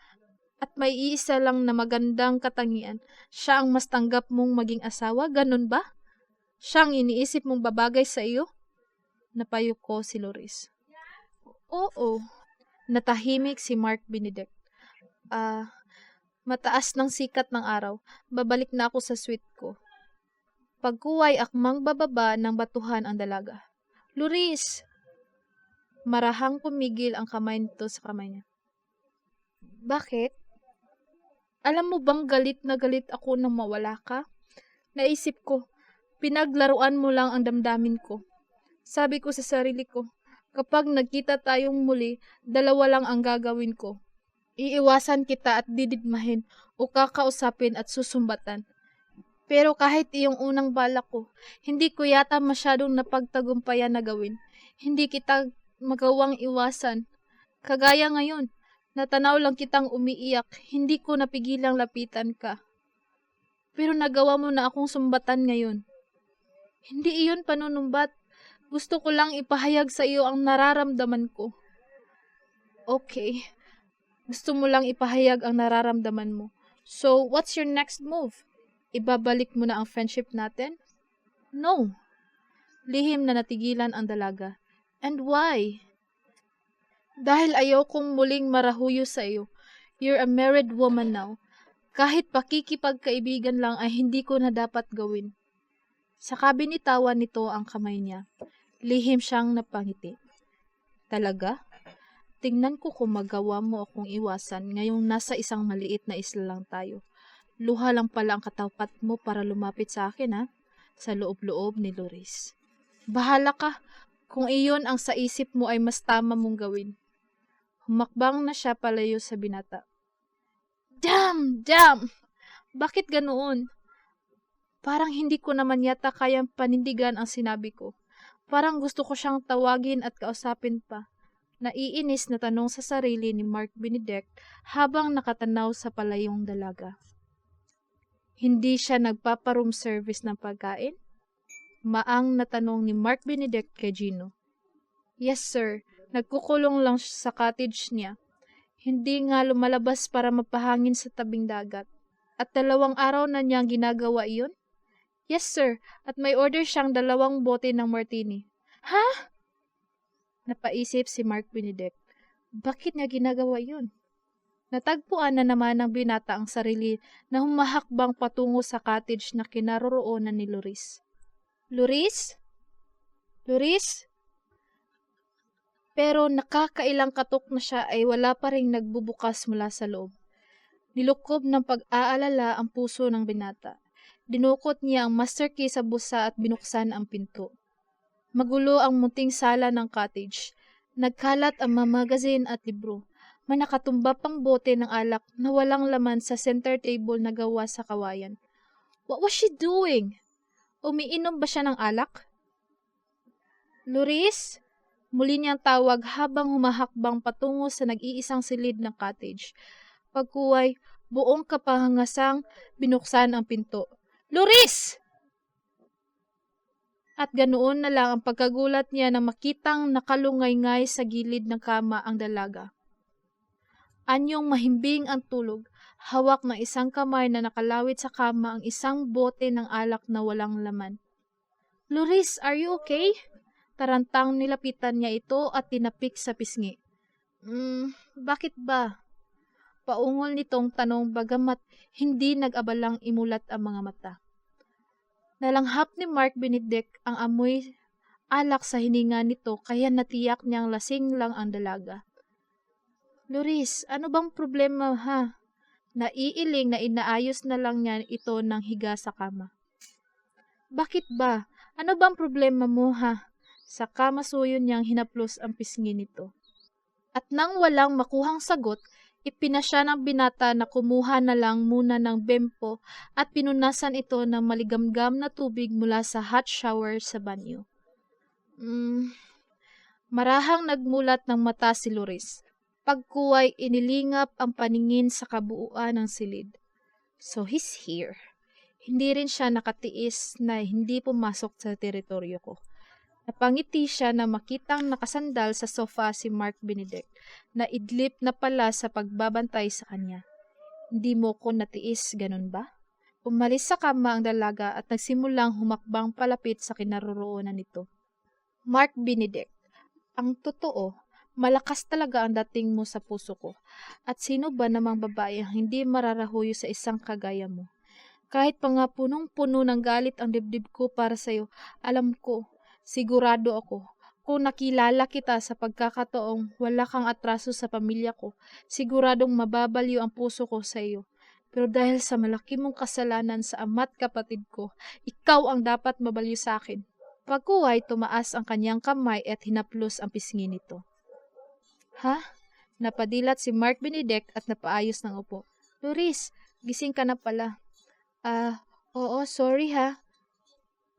at may iisa lang na magandang katangian, siya ang mas tanggap mong maging asawa, ganun ba? Siya ang iniisip mong babagay sa iyo? Napayo ko si Loris. Oo. Natahimik si Mark Benedict. Mataas ng sikat ng araw, babalik na ako sa suite ko. Pagkuway akmang bababa ng batuhan ang dalaga. Loris! Marahang pumigil ang kamay nito sa kamay niya. Bakit? Alam mo bang galit na galit ako nang mawala ka? Naisip ko, pinaglaruan mo lang ang damdamin ko. Sabi ko sa sarili ko, kapag nagkita tayong muli, dalawa lang ang gagawin ko. Iiwasan kita at dididmahin o kakausapin at susumbatan. Pero kahit iyong unang balak ko, hindi ko yata masyadong napagtagumpayan na gawin. Hindi kita magawang iwasan. Kagaya ngayon, natanaw lang kitang umiiyak, hindi ko napigilang lapitan ka. Pero nagawa mo na akong sumbatan ngayon. Hindi iyon panunumbat. Gusto ko lang ipahayag sa iyo ang nararamdaman ko. Okay. Gusto mo lang ipahayag ang nararamdaman mo. So, what's your next move? Ibabalik mo na ang friendship natin? No. Lihim na natigilan ang dalaga. And why? Dahil ayaw kong muling marahuyo sa iyo. You're a married woman now. Kahit pakikipagkaibigan lang ay hindi ko na dapat gawin. Saka binitawan nito ang kamay niya. Lihim siyang napangiti. Talaga? Tingnan ko kung magawa mo akong iwasan ngayong nasa isang maliit na isla lang tayo. Luha lang pala ang katapat mo para lumapit sa akin, ha? Sa loob-loob ni Loris. Bahala ka kung iyon ang sa isip mo ay mas tama mong gawin. Humakbang na siya palayo sa binata. Damn! Bakit ganoon? Parang hindi ko naman yata kayang panindigan ang sinabi ko. Parang gusto ko siyang tawagin at kausapin pa. Naiinis na tanong sa sarili ni Mark Benedict habang nakatanaw sa palayong dalaga. Hindi siya nagpaparoom service ng pagkain? Maang natanong ni Mark Benedict kay Gino. Yes sir, nagkukulong lang siya sa cottage niya. Hindi nga lumalabas para mapahangin sa tabing dagat. At 2 araw na niyang ginagawa iyon? Yes sir, at may order siyang 2 bote ng martini. Ha? Napaisip si Mark Benedict. Bakit niya ginagawa yun? Natagpuan na naman ng binata ang sarili na humahakbang patungo sa cottage na kinaroroonan ni Loris. Loris? Loris? Pero nakakailang katok na siya ay wala pa ring nagbubukas mula sa loob. Nilukob ng pag-aalala ang puso ng binata. Dinukot niya ang master key sa busa at binuksan ang pinto. Magulo ang munting sala ng cottage. Nagkalat ang mga magazine at libro. May nakatumba pang bote ng alak na walang laman sa center table na gawa sa kawayan. What was she doing? Umiinom ba siya ng alak? Loris? Muli niyang tawag habang humahakbang patungo sa nag-iisang silid ng cottage. Pagkuway, buong kapahangasang binuksan ang pinto. Loris! At ganoon na lang ang pagkagulat niya nang makitang nakalungay-ngay sa gilid ng kama ang dalaga. Anyong mahimbing ang tulog, hawak ng isang kamay na nakalawit sa kama ang isang bote ng alak na walang laman. Loris, are you okay? Tarantang nilapitan niya ito at tinapik sa pisngi. Bakit ba? Paungol nitong tanong bagamat hindi nag-abalang imulat ang mga mata. Nalanghap ni Mark Benedict ang amoy alak sa hininga nito kaya natiyak niyang lasing lang ang dalaga. Loris, ano bang problema ha? Naiiling na inaayos na lang niya ito ng higa sa kama. Bakit ba? Ano bang problema mo ha? Sa kamasuyon niyang hinaplos ang pisngi nito. At nang walang makuhang sagot, ipinasya ng binata na kumuha na lang muna ng bempo at pinunasan ito ng maligamgam na tubig mula sa hot shower sa banyo. Marahang nagmulat ng mata si Loris. Pagkuway inilingap ang paningin sa kabuuan ng silid. So he's here. Hindi rin siya nakatiis na hindi pumasok sa teritoryo ko. Napangiti siya na makitang nakasandal sa sofa si Mark Benedict na idlip na pala sa pagbabantay sa kanya. Hindi mo ko natiis, ganun ba? Umalis sa kama ang dalaga at nagsimulang humakbang palapit sa kinaroroonan nito. Mark Benedict, ang totoo, malakas talaga ang dating mo sa puso ko. At sino ba namang babae ang hindi mararahuyo sa isang kagaya mo? Kahit pa nga punong-puno ng galit ang dibdib ko para sa'yo, alam ko, sigurado ako, kung nakilala kita sa pagkakataong wala kang atraso sa pamilya ko, siguradong mababaliw ang puso ko sa iyo. Pero dahil sa malaki mong kasalanan sa ama't kapatid ko, ikaw ang dapat mabalyo sa akin. Pagkuway, tumaas ang kanyang kamay at hinaplos ang pisngi nito. Ha? Napadilat si Mark Benedict at napaayos ng upo. Loris, gising ka na pala. Oo, sorry ha.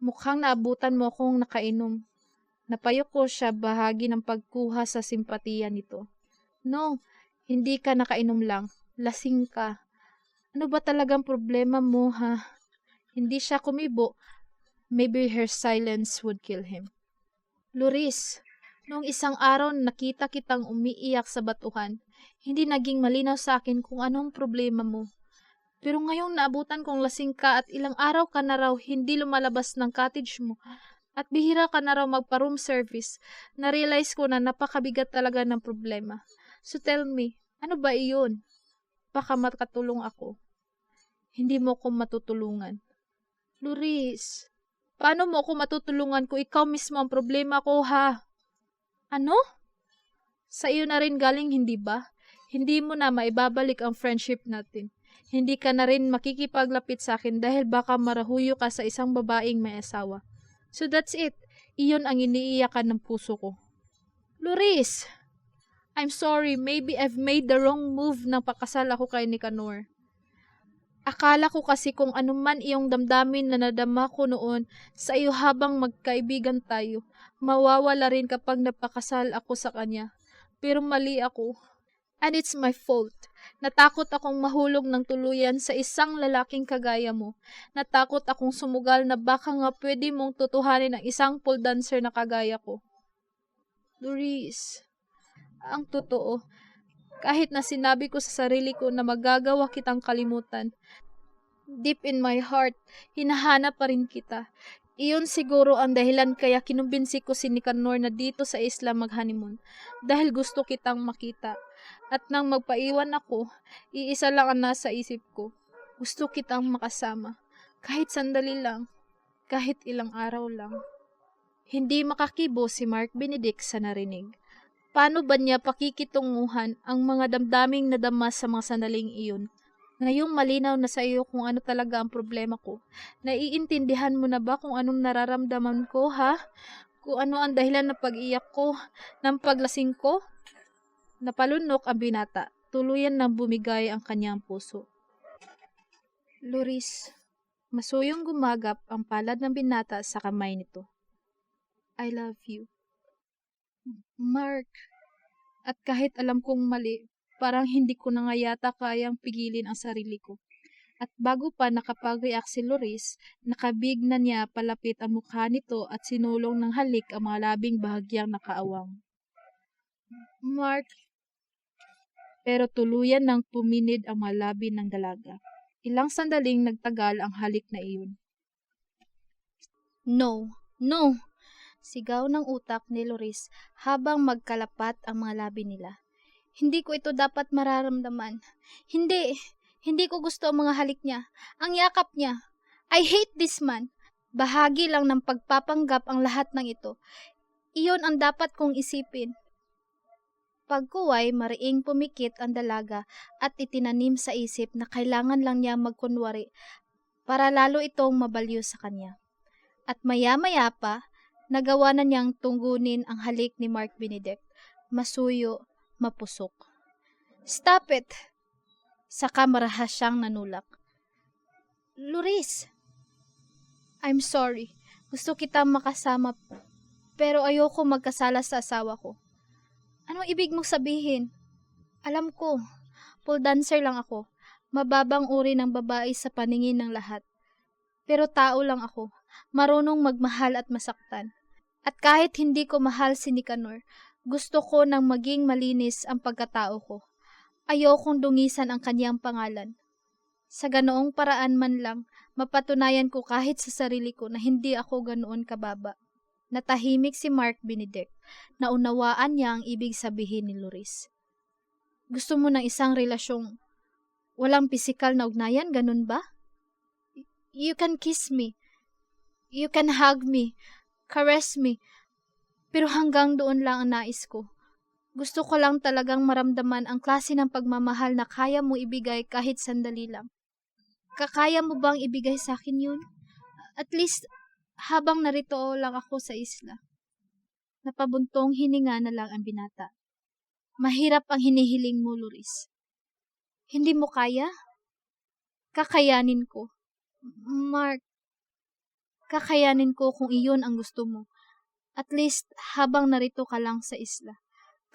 Mukhang naabutan mo akong nakainom. Napayok ko siya bahagi ng pagkuha sa simpatiya nito. No, hindi ka nakainom lang. Lasing ka. Ano ba talagang problema mo ha? Hindi siya kumibo. Maybe her silence would kill him. Loris, noong isang araw nakita kitang umiiyak sa batuhan. Hindi naging malinaw sa akin kung anong problema mo. Pero ngayong naabutan kong lasing ka at ilang araw ka na raw hindi lumalabas ng cottage mo at bihira ka na raw magpa-room service, na-realize ko na napakabigat talaga ng problema. So tell me, ano ba iyon? Baka makatulong ako. Hindi mo ko matutulungan. Loris, paano mo ako matutulungan kung ikaw mismo ang problema ko ha? Ano? Sa iyo na rin galing, hindi ba? Hindi mo na maibabalik ang friendship natin. Hindi ka na rin makikipaglapit sa akin dahil baka marahuyo ka sa isang babaeng may asawa. So that's it. Iyon ang iniiyakan ng puso ko. Loris, I'm sorry. Maybe I've made the wrong move nang pakasal ako kay Nicanor. Akala ko kasi kung anuman iyong damdamin na nadama ko noon sa iyo habang magkaibigan tayo, mawawala rin kapag napakasal ako sa kanya. Pero mali ako. And it's my fault. Natakot akong mahulog ng tuluyan sa isang lalaking kagaya mo. Natakot akong sumugal na baka nga pwede mong tutuhanin ang isang pole dancer na kagaya ko. Loris, ang totoo, kahit na sinabi ko sa sarili ko na magagawa kitang kalimutan, deep in my heart, hinahanap pa rin kita. Iyon siguro ang dahilan kaya kinumbinsi ko si Nicanor na dito sa isla mag-honeymoon. Dahil gusto kitang makita. At nang magpaiwan ako, iisa lang ang nasa isip ko. Gusto kitang makasama. Kahit sandali lang. Kahit ilang araw lang. Hindi makakibo si Mark Benedict sa narinig. Paano ba niya pakikitunguhan ang mga damdaming nadama sa mga sandaling iyon? Ngayong malinaw na sa iyo kung ano talaga ang problema ko. Naiintindihan mo na ba kung anong nararamdaman ko, ha? Kung ano ang dahilan ng pag-iyak ko, ng paglasing ko? Napalunok ang binata. Tuluyan nang bumigay ang kanyang puso. Loris, masuyong gumagap ang palad ng binata sa kamay nito. I love you. Mark, at kahit alam kong mali, parang hindi ko na nga yata kayang pigilin ang sarili ko. At bago pa nakapag-react si Loris, nakabig na niya palapit ang mukha nito at sinulong ng halik ang mga labing bahagyang nakaawang. Mark, pero tuluyan nang puminid ang mga labi ng dalaga. Ilang sandaling nagtagal ang halik na iyon. No, no! Sigaw ng utak ni Loris habang magkalapat ang mga labi nila. Hindi ko ito dapat mararamdaman. Hindi ko gusto ang mga halik niya. Ang yakap niya. I hate this man. Bahagi lang ng pagpapanggap ang lahat ng ito. Iyon ang dapat kong isipin. Pagkuway, mariing pumikit ang dalaga at itinanim sa isip na kailangan lang niya magkunwari para lalo itong mabalyo sa kanya. At maya-maya pa, nagawa na niyang tunggunin ang halik ni Mark Benedict. Masuyo, mapusok. Stop it! Saka marahas siyang nanulak. Loris! I'm sorry. Gusto kitang makasama, pero ayoko magkasala sa asawa ko. Anong ibig mong sabihin? Alam ko, pole dancer lang ako. Mababang uri ng babae sa paningin ng lahat. Pero tao lang ako. Marunong magmahal at masaktan. At kahit hindi ko mahal si Nicanor, gusto ko nang maging malinis ang pagkatao ko. Ayokong dungisan ang kanyang pangalan. Sa ganoong paraan man lang, mapatunayan ko kahit sa sarili ko na hindi ako ganoon kababa. Natahimik si Mark Benedict. Naunawaan niya ang ibig sabihin ni Loris. Gusto mo ng isang relasyong walang pisikal na ugnayan, ganun ba? You can kiss me. You can hug me. Caress me. Pero hanggang doon lang ang nais ko. Gusto ko lang talagang maramdaman ang klase ng pagmamahal na kaya mo ibigay kahit sandali lang. kakaya mo bang ibigay sa akin yun? At least, habang narito lang ako sa isla. Napabuntong hininga na lang ang binata. Mahirap ang hinihiling mo, Loris. Hindi mo kaya? Kakayanin ko. Mark, kakayanin ko kung iyon ang gusto mo. At least, habang narito ka lang sa isla.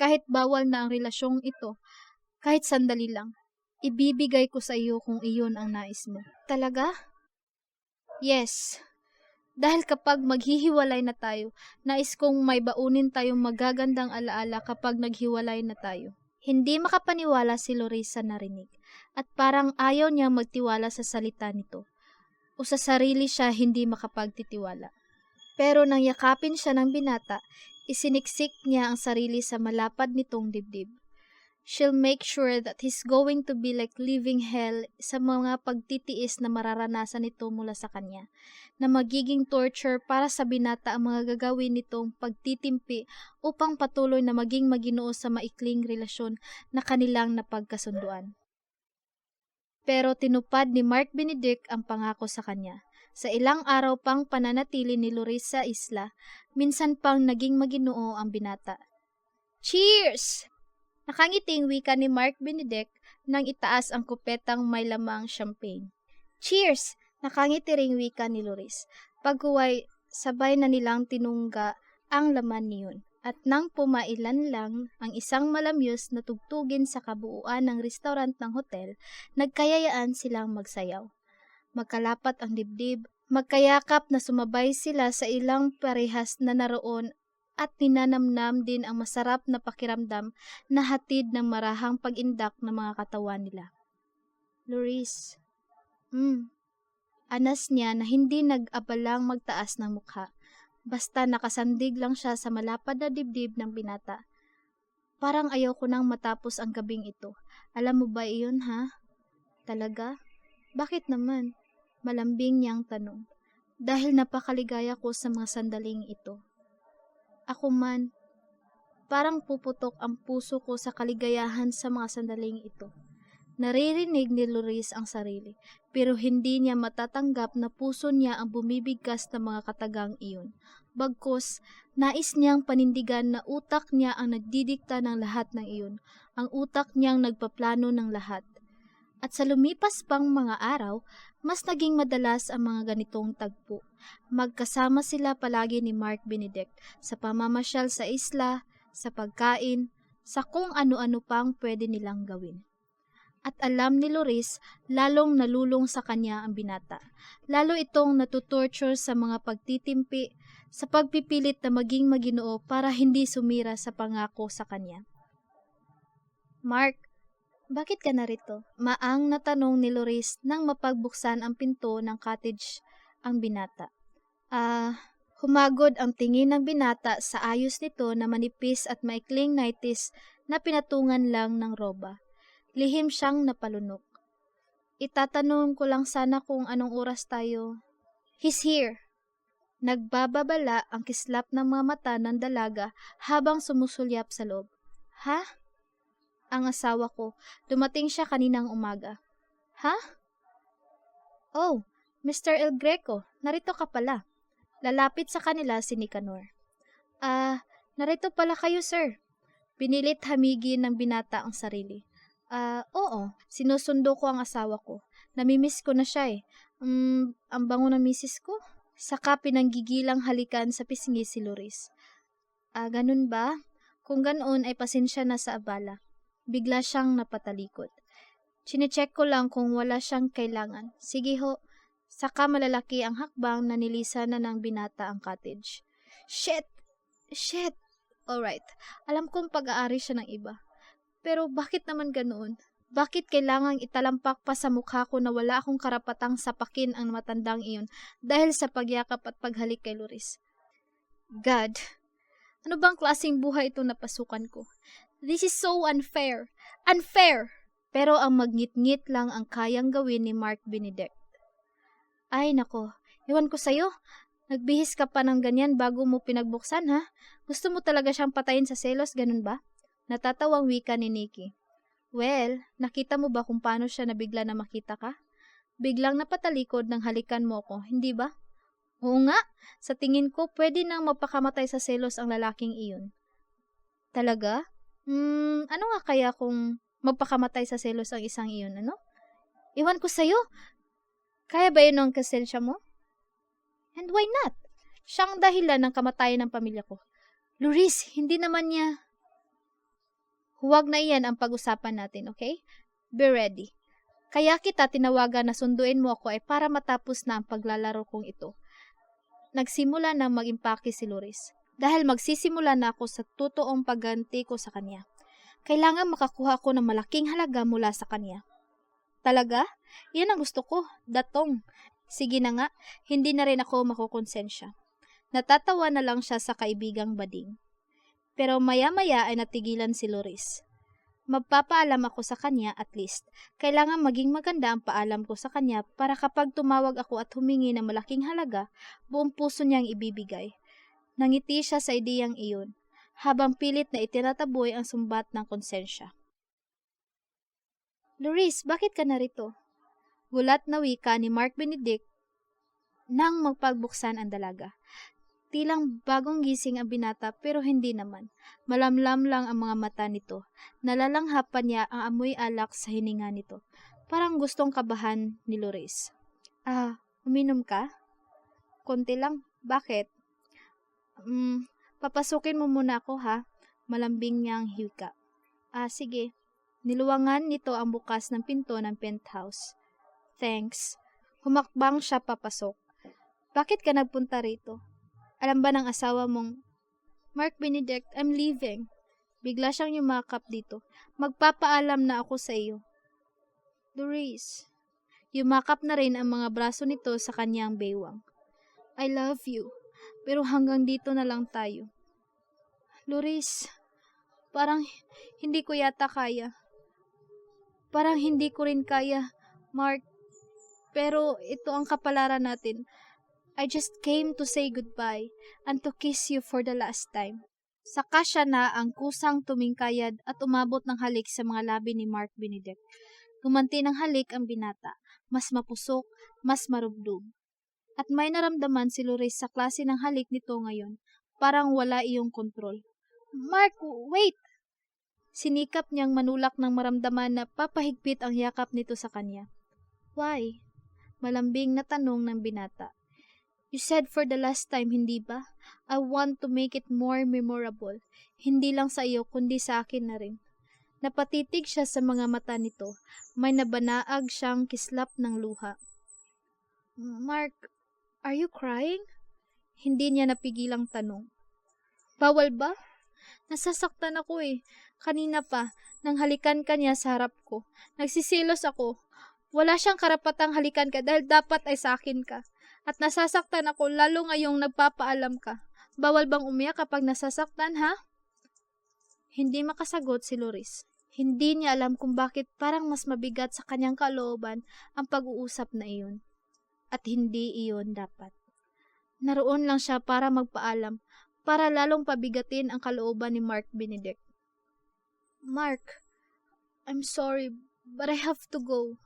Kahit bawal na ang relasyong ito, kahit sandali lang, ibibigay ko sa iyo kung iyon ang nais mo. Talaga? Yes. Dahil kapag maghihiwalay na tayo, nais kong may baunin tayong magagandang alaala kapag naghiwalay na tayo. Hindi makapaniwala si Loris sa narinig, at parang ayaw niya magtiwala sa salita nito. O sa sarili siya hindi makapagtitiwala. Pero nang yakapin siya ng binata, isiniksik niya ang sarili sa malapad nitong dibdib. She'll make sure that he's going to be like living hell sa mga pagtitiis na mararanasan nito mula sa kanya, na magiging torture para sa binata ang mga gagawin nitong pagtitimpi upang patuloy na maging maginoo sa maikling relasyon na kanilang napagkasunduan. Pero tinupad ni Mark Benedict ang pangako sa kanya. Sa ilang araw pang pananatili ni Loris sa isla, minsan pang naging maginoo ang binata. Cheers! Nakangiting wika ni Mark Benedict nang itaas ang kupetang may lamang champagne. Cheers! Nakangiti ring wika ni Loris. Paghuway, sabay na nilang tinungga ang laman niyon. At nang pumailan lang ang isang malamyos na tugtugin sa kabuuan ng restaurant ng hotel, nagkayayaan silang magsayaw. Magkalapat ang dibdib, magkayakap na sumabay sila sa ilang parehas na naroon at ninanamnam din ang masarap na pakiramdam na hatid ng marahang pag-indak ng mga katawan nila. Loris. Anas niya na hindi nag-abalang magtaas ng mukha. Basta nakasandig lang siya sa malapad na dibdib ng binata. Parang ayaw ko nang matapos ang gabing ito. Alam mo ba iyon, ha? Talaga? Bakit naman? Malambing niyang tanong. Dahil napakaligaya ko sa mga sandaling ito. Ako man, parang puputok ang puso ko sa kaligayahan sa mga sandaling ito. Naririnig ni Loris ang sarili, pero hindi niya matatanggap na puso niya ang bumibigkas ng mga katagang iyon. Bagkus, nais niyang panindigan na utak niya ang nagdidikta ng lahat ng iyon, ang utak niyang nagpaplano ng lahat. At sa lumipas pang mga araw, mas naging madalas ang mga ganitong tagpo. Magkasama sila palagi ni Mark Benedict sa pamamasyal sa isla, sa pagkain, sa kung ano-ano pang pwede nilang gawin. At alam ni Loris, lalong nalulong sa kanya ang binata. Lalo itong natutorture sa mga pagtitimpi, sa pagpipilit na maging maginoo para hindi sumira sa pangako sa kanya. Mark, bakit ka narito? Maang natanong ni Loris nang mapagbuksan ang pinto ng cottage ang binata. Humagod ang tingin ng binata sa ayos nito na manipis at maikling nighties na pinatungan lang ng roba. Lihim siyang napalunok. Itatanong ko lang sana kung anong oras tayo. He's here. Nagbababala ang kislap ng mga mata ng dalaga habang sumusulyap sa loob. Ha? Ang asawa ko. Dumating siya kaninang umaga. Ha? Oh, Mr. El Greco, narito ka pala. Lalapit sa kanila si Nicanor. Narito pala kayo, sir. Pinilit hamigin ng binata ang sarili. Oo, sinusundo ko ang asawa ko. Namimiss ko na siya eh. Ang bango ng misis ko. Saka pinanggigilang halikan sa pisngi si Loris. Ganun ba? Kung ganoon ay pasensya na sa abala. Bigla siyang napatalikod. Chinecheck ko lang kung wala siyang kailangan. Sige ho. Saka malalaki ang hakbang na nilisan na ng binata ang cottage. Shit! Alright. Alam kong pag-aari siya ng iba. Pero bakit naman ganoon? Bakit kailangang italampak pa sa mukha ko na wala akong karapatang sapakin ang matandang iyon dahil sa pagyakap at paghalik kay Loris? God! Ano bang klaseng buhay ito na pasukan ko? This is so unfair! Unfair! Pero ang magngit-ngit lang ang kayang gawin ni Mark Benedict. Ay nako, iwan ko sa'yo. Nagbihis ka pa ng ganyan bago mo pinagbuksan ha? Gusto mo talaga siyang patayin sa selos, ganun ba? Natatawang wika ni Nikki. Well, nakita mo ba kung paano siya nabigla na makita ka? Biglang napatalikod ng halikan mo ko, hindi ba? Oo nga, sa tingin ko pwede nang magpakamatay sa selos ang lalaking iyon. Talaga? Ano nga kaya kung magpakamatay sa selos ang isang iyon, ano? Iwan ko sa'yo. Kaya ba yun ang kasensya mo? And why not? Siyang dahilan ng kamatayan ng pamilya ko. Luris, hindi naman niya... Huwag na iyan ang pag-usapan natin, okay? Be ready. Kaya kita tinawagan na sunduin mo ako ay para matapos na ang paglalaro kong ito. Nagsimula na mag-impake si Luris. Dahil magsisimula na ako sa totoong pagganti ko sa kanya. Kailangan makakuha ko ng malaking halaga mula sa kanya. Talaga? Yan ang gusto ko. Datong. Sige na nga, hindi na rin ako makukonsensya. Natatawa na lang siya sa kaibigang bading. Pero maya-maya ay natigilan si Luris. Magpapaalam ako sa kanya at least. Kailangan maging maganda ang paalam ko sa kanya para kapag tumawag ako at humingi ng malaking halaga, buong puso niyang ibibigay. Nangiti siya sa ideyang iyon, habang pilit na itinataboy ang sumbat ng konsensya. Luris, bakit ka narito? Gulat na wika ni Mark Benedict nang magpagbuksan ang dalaga. Tilang bagong gising ang binata pero hindi naman. Malamlam lang ang mga mata nito. Nalalanghap pa niya ang amoy alak sa hininga nito. Parang gustong kabahan ni Luris. Uminom ka? Konti lang. Bakit? Papasukin mo muna ako ha. Malambing niyang hika. Sige. Niluwangan nito ang bukas ng pinto ng penthouse. Thanks. Humakbang siya papasok. Bakit ka nagpunta rito? Alam ba ng asawa mong, Mark Benedict, I'm leaving. Bigla siyang yumakap dito. Magpapaalam na ako sa iyo. Luris. Yumakap na rin ang mga braso nito sa kanyang baywang. I love you. Pero hanggang dito na lang tayo. Luris, parang hindi ko yata kaya. Parang hindi ko rin kaya, Mark. Pero ito ang kapalaran natin. I just came to say goodbye and to kiss you for the last time. Saka siya na ang kusang tumingkayad at umabot ng halik sa mga labi ni Mark Benedict. Gumanti ng halik ang binata, mas mapusok, mas marubdob. At may naramdaman si Luris sa klase ng halik nito ngayon, parang wala iyong kontrol. Mark, wait! Sinikap niyang manulak ng maramdaman na papahigpit ang yakap nito sa kanya. Why? Malambing na tanong ng binata. You said for the last time, hindi ba? I want to make it more memorable. Hindi lang sa iyo, kundi sa akin na rin. Napatitig siya sa mga mata nito. May nabanaag siyang kislap ng luha. Mark, are you crying? Hindi niya napigilang tanong. Bawal ba? Nasasaktan ako eh. Kanina pa, nang halikan ka niya sa harap ko. Nagsisilos ako. Wala siyang karapatang halikan ka dahil dapat ay sa akin ka. At nasasaktan ako lalo ngayong nagpapaalam ka. Bawal bang umiyak kapag nasasaktan, ha? Hindi makasagot si Luris. Hindi niya alam kung bakit parang mas mabigat sa kanyang kalooban ang pag-uusap na iyon. At hindi iyon dapat. Naroon lang siya para magpaalam, para lalong pabigatin ang kalooban ni Mark Benedict. Mark, I'm sorry, but I have to go.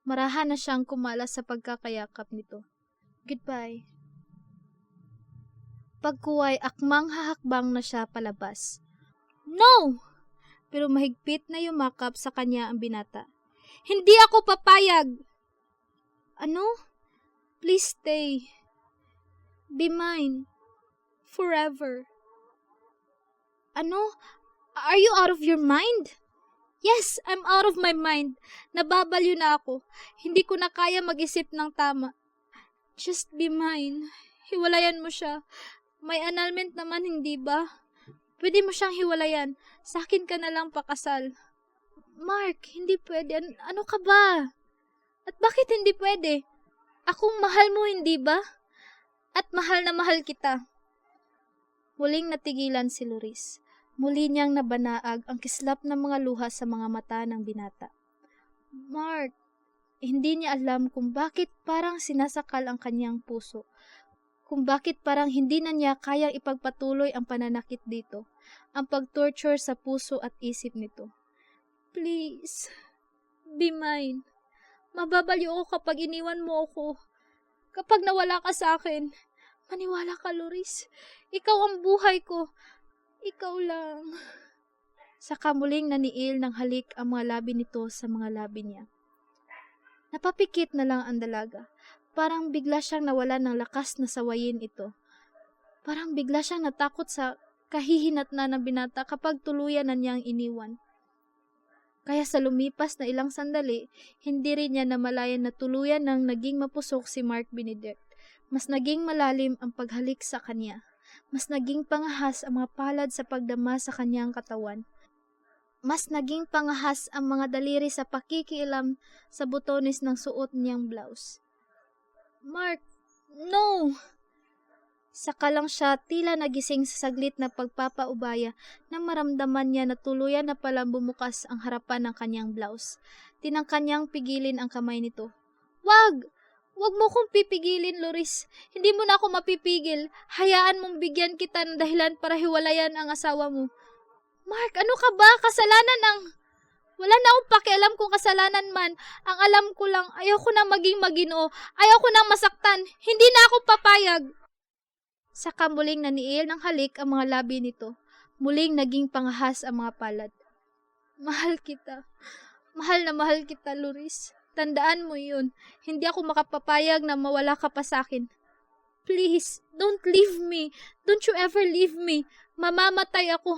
Marahan na siyang kumalas sa pagkakayakap nito. Goodbye. Pagkuway, akmang hahakbang na siya palabas. No! Pero mahigpit na yumakap sa kanya ang binata. Hindi ako papayag! Ano? Please stay. Be mine. Forever. Ano? Are you out of your mind? Yes, I'm out of my mind. Nababaliw na ako. Hindi ko na kaya mag-isip ng tama. Just be mine. Hiwalayan mo siya. May annulment naman, hindi ba? Pwede mo siyang hiwalayan. Sa akin ka na lang pakasal. Mark, hindi pwede. Ano ka ba? At bakit hindi pwede? Akong mahal mo, hindi ba? At mahal na mahal kita. Muling natigilan si Luris. Muli niyang nabanaag ang kislap ng mga luha sa mga mata ng binata. Mark, hindi niya alam kung bakit parang sinasakal ang kanyang puso. Kung bakit parang hindi na niya kayang ipagpatuloy ang pananakit dito. Ang pag-torture sa puso at isip nito. Please, be mine. Mababaliw ako kapag iniwan mo ako. Kapag nawala ka sa akin, maniwala ka, Loris. Ikaw ang buhay ko. Ikaw lang. Saka muling naniil ng halik ang mga labi nito sa mga labi niya. Napapikit na lang ang dalaga. Parang bigla siyang nawalan ng lakas na sawayin ito. Parang bigla siyang natakot sa kahihinatnan ng binata kapag tuluyan na niyang iniwan. Kaya sa lumipas na ilang sandali, hindi rin niya namalayan na tuluyan nang naging mapusok si Mark Benedict. Mas naging malalim ang paghalik sa kanya. Mas naging pangahas ang mga palad sa pagdama sa kanyang katawan. Mas naging pangahas ang mga daliri sa pakikialam sa butones ng suot niyang blouse. Mark, no! Saka lang siya tila nagising sa saglit na pagpapaubaya nang maramdaman niya na tuluyan na palang bumukas ang harapan ng kanyang blouse. Tinangka niyang pigilin ang kamay nito. Wag! Wag mo kong pipigilin, Loris. Hindi mo na ako mapipigil. Hayaan mong bigyan kita ng dahilan para hiwalayan ang asawa mo. Mark, ano ka ba? Kasalanan ang... Wala na akong pakialam kung kasalanan man. Ang alam ko lang, ayaw ko nang maging Maginoo. Ayaw ko nang masaktan. Hindi na ako papayag. Saka muling naniil ng halik ang mga labi nito. Muling naging pangahas ang mga palad. Mahal kita. Mahal na mahal kita, Loris. Tandaan mo yun. Hindi ako makapapayag na mawala ka pa sa akin. Please, don't leave me. Don't you ever leave me. Mamamatay ako.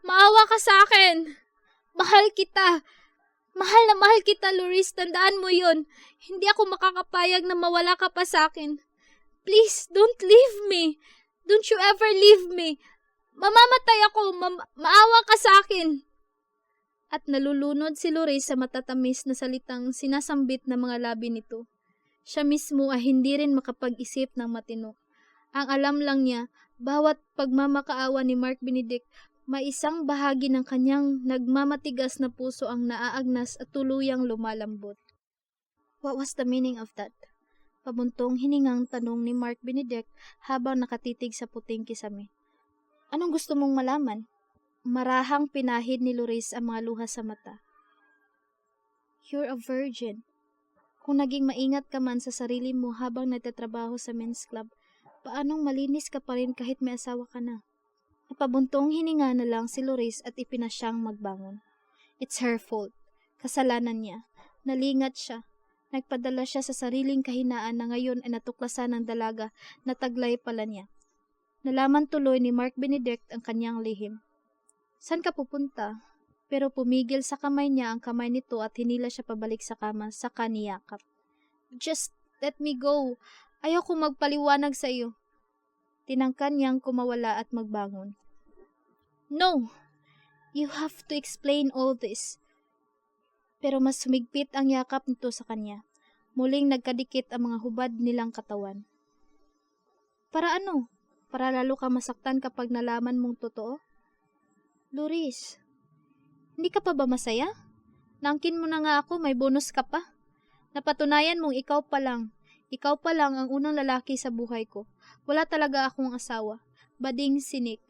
Maawa ka sa akin. Mahal kita. Mahal na mahal kita, Loris. Tandaan mo yun. Hindi ako makakapayag na mawala ka pa sa akin. Please, don't leave me. Don't you ever leave me. Mamamatay ako. Maawa ka sa akin. At nalulunod si Loris sa matatamis na salitang sinasambit ng mga labi nito. Siya mismo ay hindi rin makapag-isip ng matino. Ang alam lang niya, bawat pagmamakaawa ni Mark Benedict, may isang bahagi ng kanyang nagmamatigas na puso ang naaagnas at tuluyang lumalambot. What was the meaning of that? Pabuntong hiningang tanong ni Mark Benedict habang nakatitig sa puting kisame. Anong gusto mong malaman? Marahang pinahid ni Loris ang mga luha sa mata. You're a virgin. Kung naging maingat ka man sa sarili mo habang nagtatrabaho sa men's club, paanong malinis ka pa rin kahit may asawa ka na? Napabuntong hininga na lang si Loris at ipinasyang magbangon. It's her fault. Kasalanan niya. Nalingat siya. Nagpadala siya sa sariling kahinaan na ngayon ay natuklasan ng dalaga na taglay pala niya. Nalaman tuloy ni Mark Benedict ang kanyang lihim. San ka pupunta? Pero pumigil sa kamay niya ang kamay nito at hinila siya pabalik sa kama sa kaniyakap. Just let me go. Ayaw ko magpaliwanag sa iyo. Tinangkan niyang kumawala at magbangon. No! You have to explain all this. Pero mas sumigpit ang yakap nito sa kanya. Muling nagkadikit ang mga hubad nilang katawan. Para ano? Para lalo ka masaktan kapag nalaman mong totoo? Loris, hindi ka pa ba masaya? Nangkin mo na nga ako, may bonus ka pa. Napatunayan mong ikaw pa lang. Ikaw pa lang ang unang lalaki sa buhay ko. Wala talaga akong asawa. Bading sinik.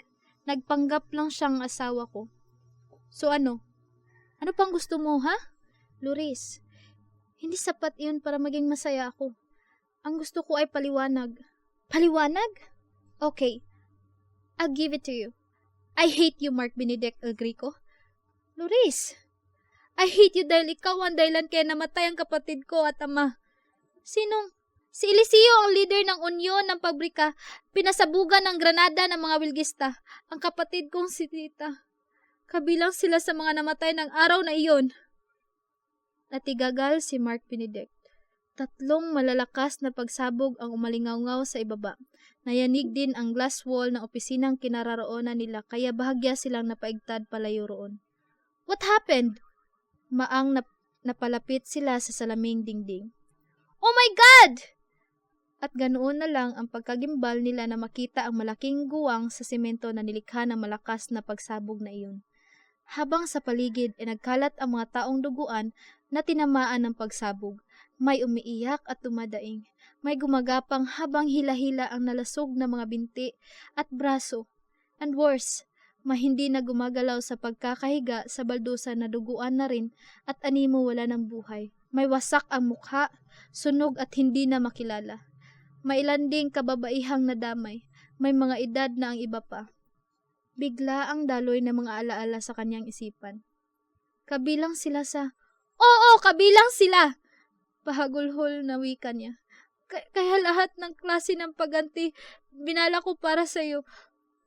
Nagpanggap lang siyang asawa ko. So ano? Ano pang gusto mo, ha? Loris, hindi sapat iyon para maging masaya ako. Ang gusto ko ay paliwanag. Paliwanag? Okay. I'll give it to you. I hate you, Mark Benedict El Greco. Loris, I hate you dahil ikaw ang dahilan kaya namatay ang kapatid ko at ama. Sinong? Si Eliseo ang leader ng unyon ng pabrika. Pinasabugan ng granada ng mga wilgista. Ang kapatid kong si Tita. Kabilang sila sa mga namatay ng araw na iyon. Natigagal si Mark Benedict. Tatlong malalakas na pagsabog ang umalingaw sa ibaba. Nayanig din ang glass wall ng opisinang kinararoonan nila kaya bahagya silang napaigtad palayo roon. What happened? Maang napalapit sila sa salaming dingding. Oh my God! At ganoon na lang ang pagkagimbal nila na makita ang malaking guwang sa semento na nilikha ng malakas na pagsabog na iyon. Habang sa paligid ay nagkalat ang mga taong duguan na tinamaan ng pagsabog. May umiiyak at tumadaing. May gumagapang habang hila-hila ang nalasog na mga binti at braso. And worse, may hindi na gumagalaw sa pagkakahiga sa baldusan na duguan na rin at animo wala ng buhay. May wasak ang mukha, sunog at hindi na makilala. May ilan ding kababaihang nadamay, may mga edad na ang iba pa. Bigla ang daloy ng mga alaala sa kanyang isipan. Kabilang sila sa, "Oo, kabilang sila!" Pahagulhol na wika niya. Kaya lahat ng klase ng pagganti, binala ko para sa'yo.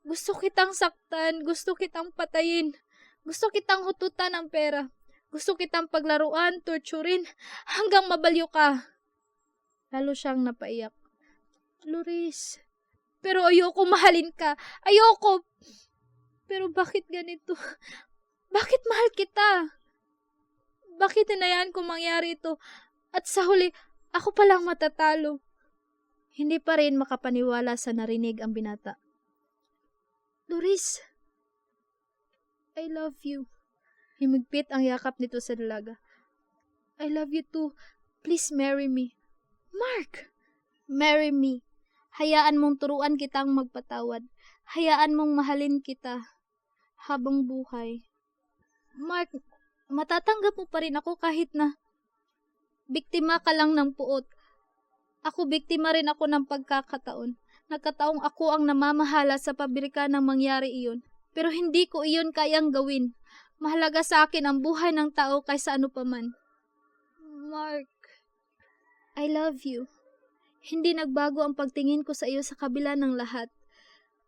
Gusto kitang saktan, gusto kitang patayin, gusto kitang hututan ng pera, gusto kitang paglaruan, torturin, hanggang mabalyo ka. Lalo siyang napaiyak. Loris, pero ayoko mahalin ka. Ayoko. Pero bakit ganito? Bakit mahal kita? Bakit hinayaan ko mangyari ito? At sa huli, ako palang matatalo. Hindi pa rin makapaniwala sa narinig ang binata. Loris, I love you. Himigpit ang yakap nito sa dalaga. I love you too. Please marry me. Mark! Marry me. Hayaan mong turuan kitang magpatawad. Hayaan mong mahalin kita habang buhay. Mark, matatanggap mo pa rin ako kahit na biktima ka lang ng puot. Ako biktima rin ako ng pagkakataon. Nagkataong ako ang namamahala sa pabrika ng mangyari iyon. Pero hindi ko iyon kayang gawin. Mahalaga sa akin ang buhay ng tao kaysa ano paman. Mark, I love you. Hindi nagbago ang pagtingin ko sa iyo sa kabila ng lahat.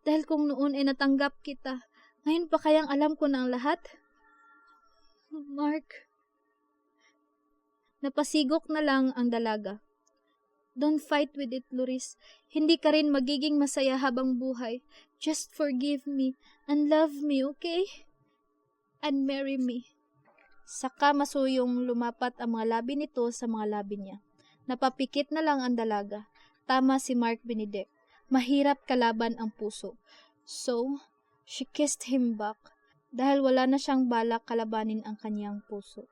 Dahil kung noon ay natanggap kita, ngayon pa kayang alam ko na ang lahat? Mark, napasigok na lang ang dalaga. Don't fight with it, Loris. Hindi ka rin magiging masaya habang buhay. Just forgive me and love me, okay? And marry me. Saka masuyong lumapat ang mga labi nito sa mga labi niya. Napapikit na lang ang dalaga. Tama si Mark Benedict. Mahirap kalaban ang puso. So, she kissed him back dahil wala na siyang balak kalabanin ang kanyang puso.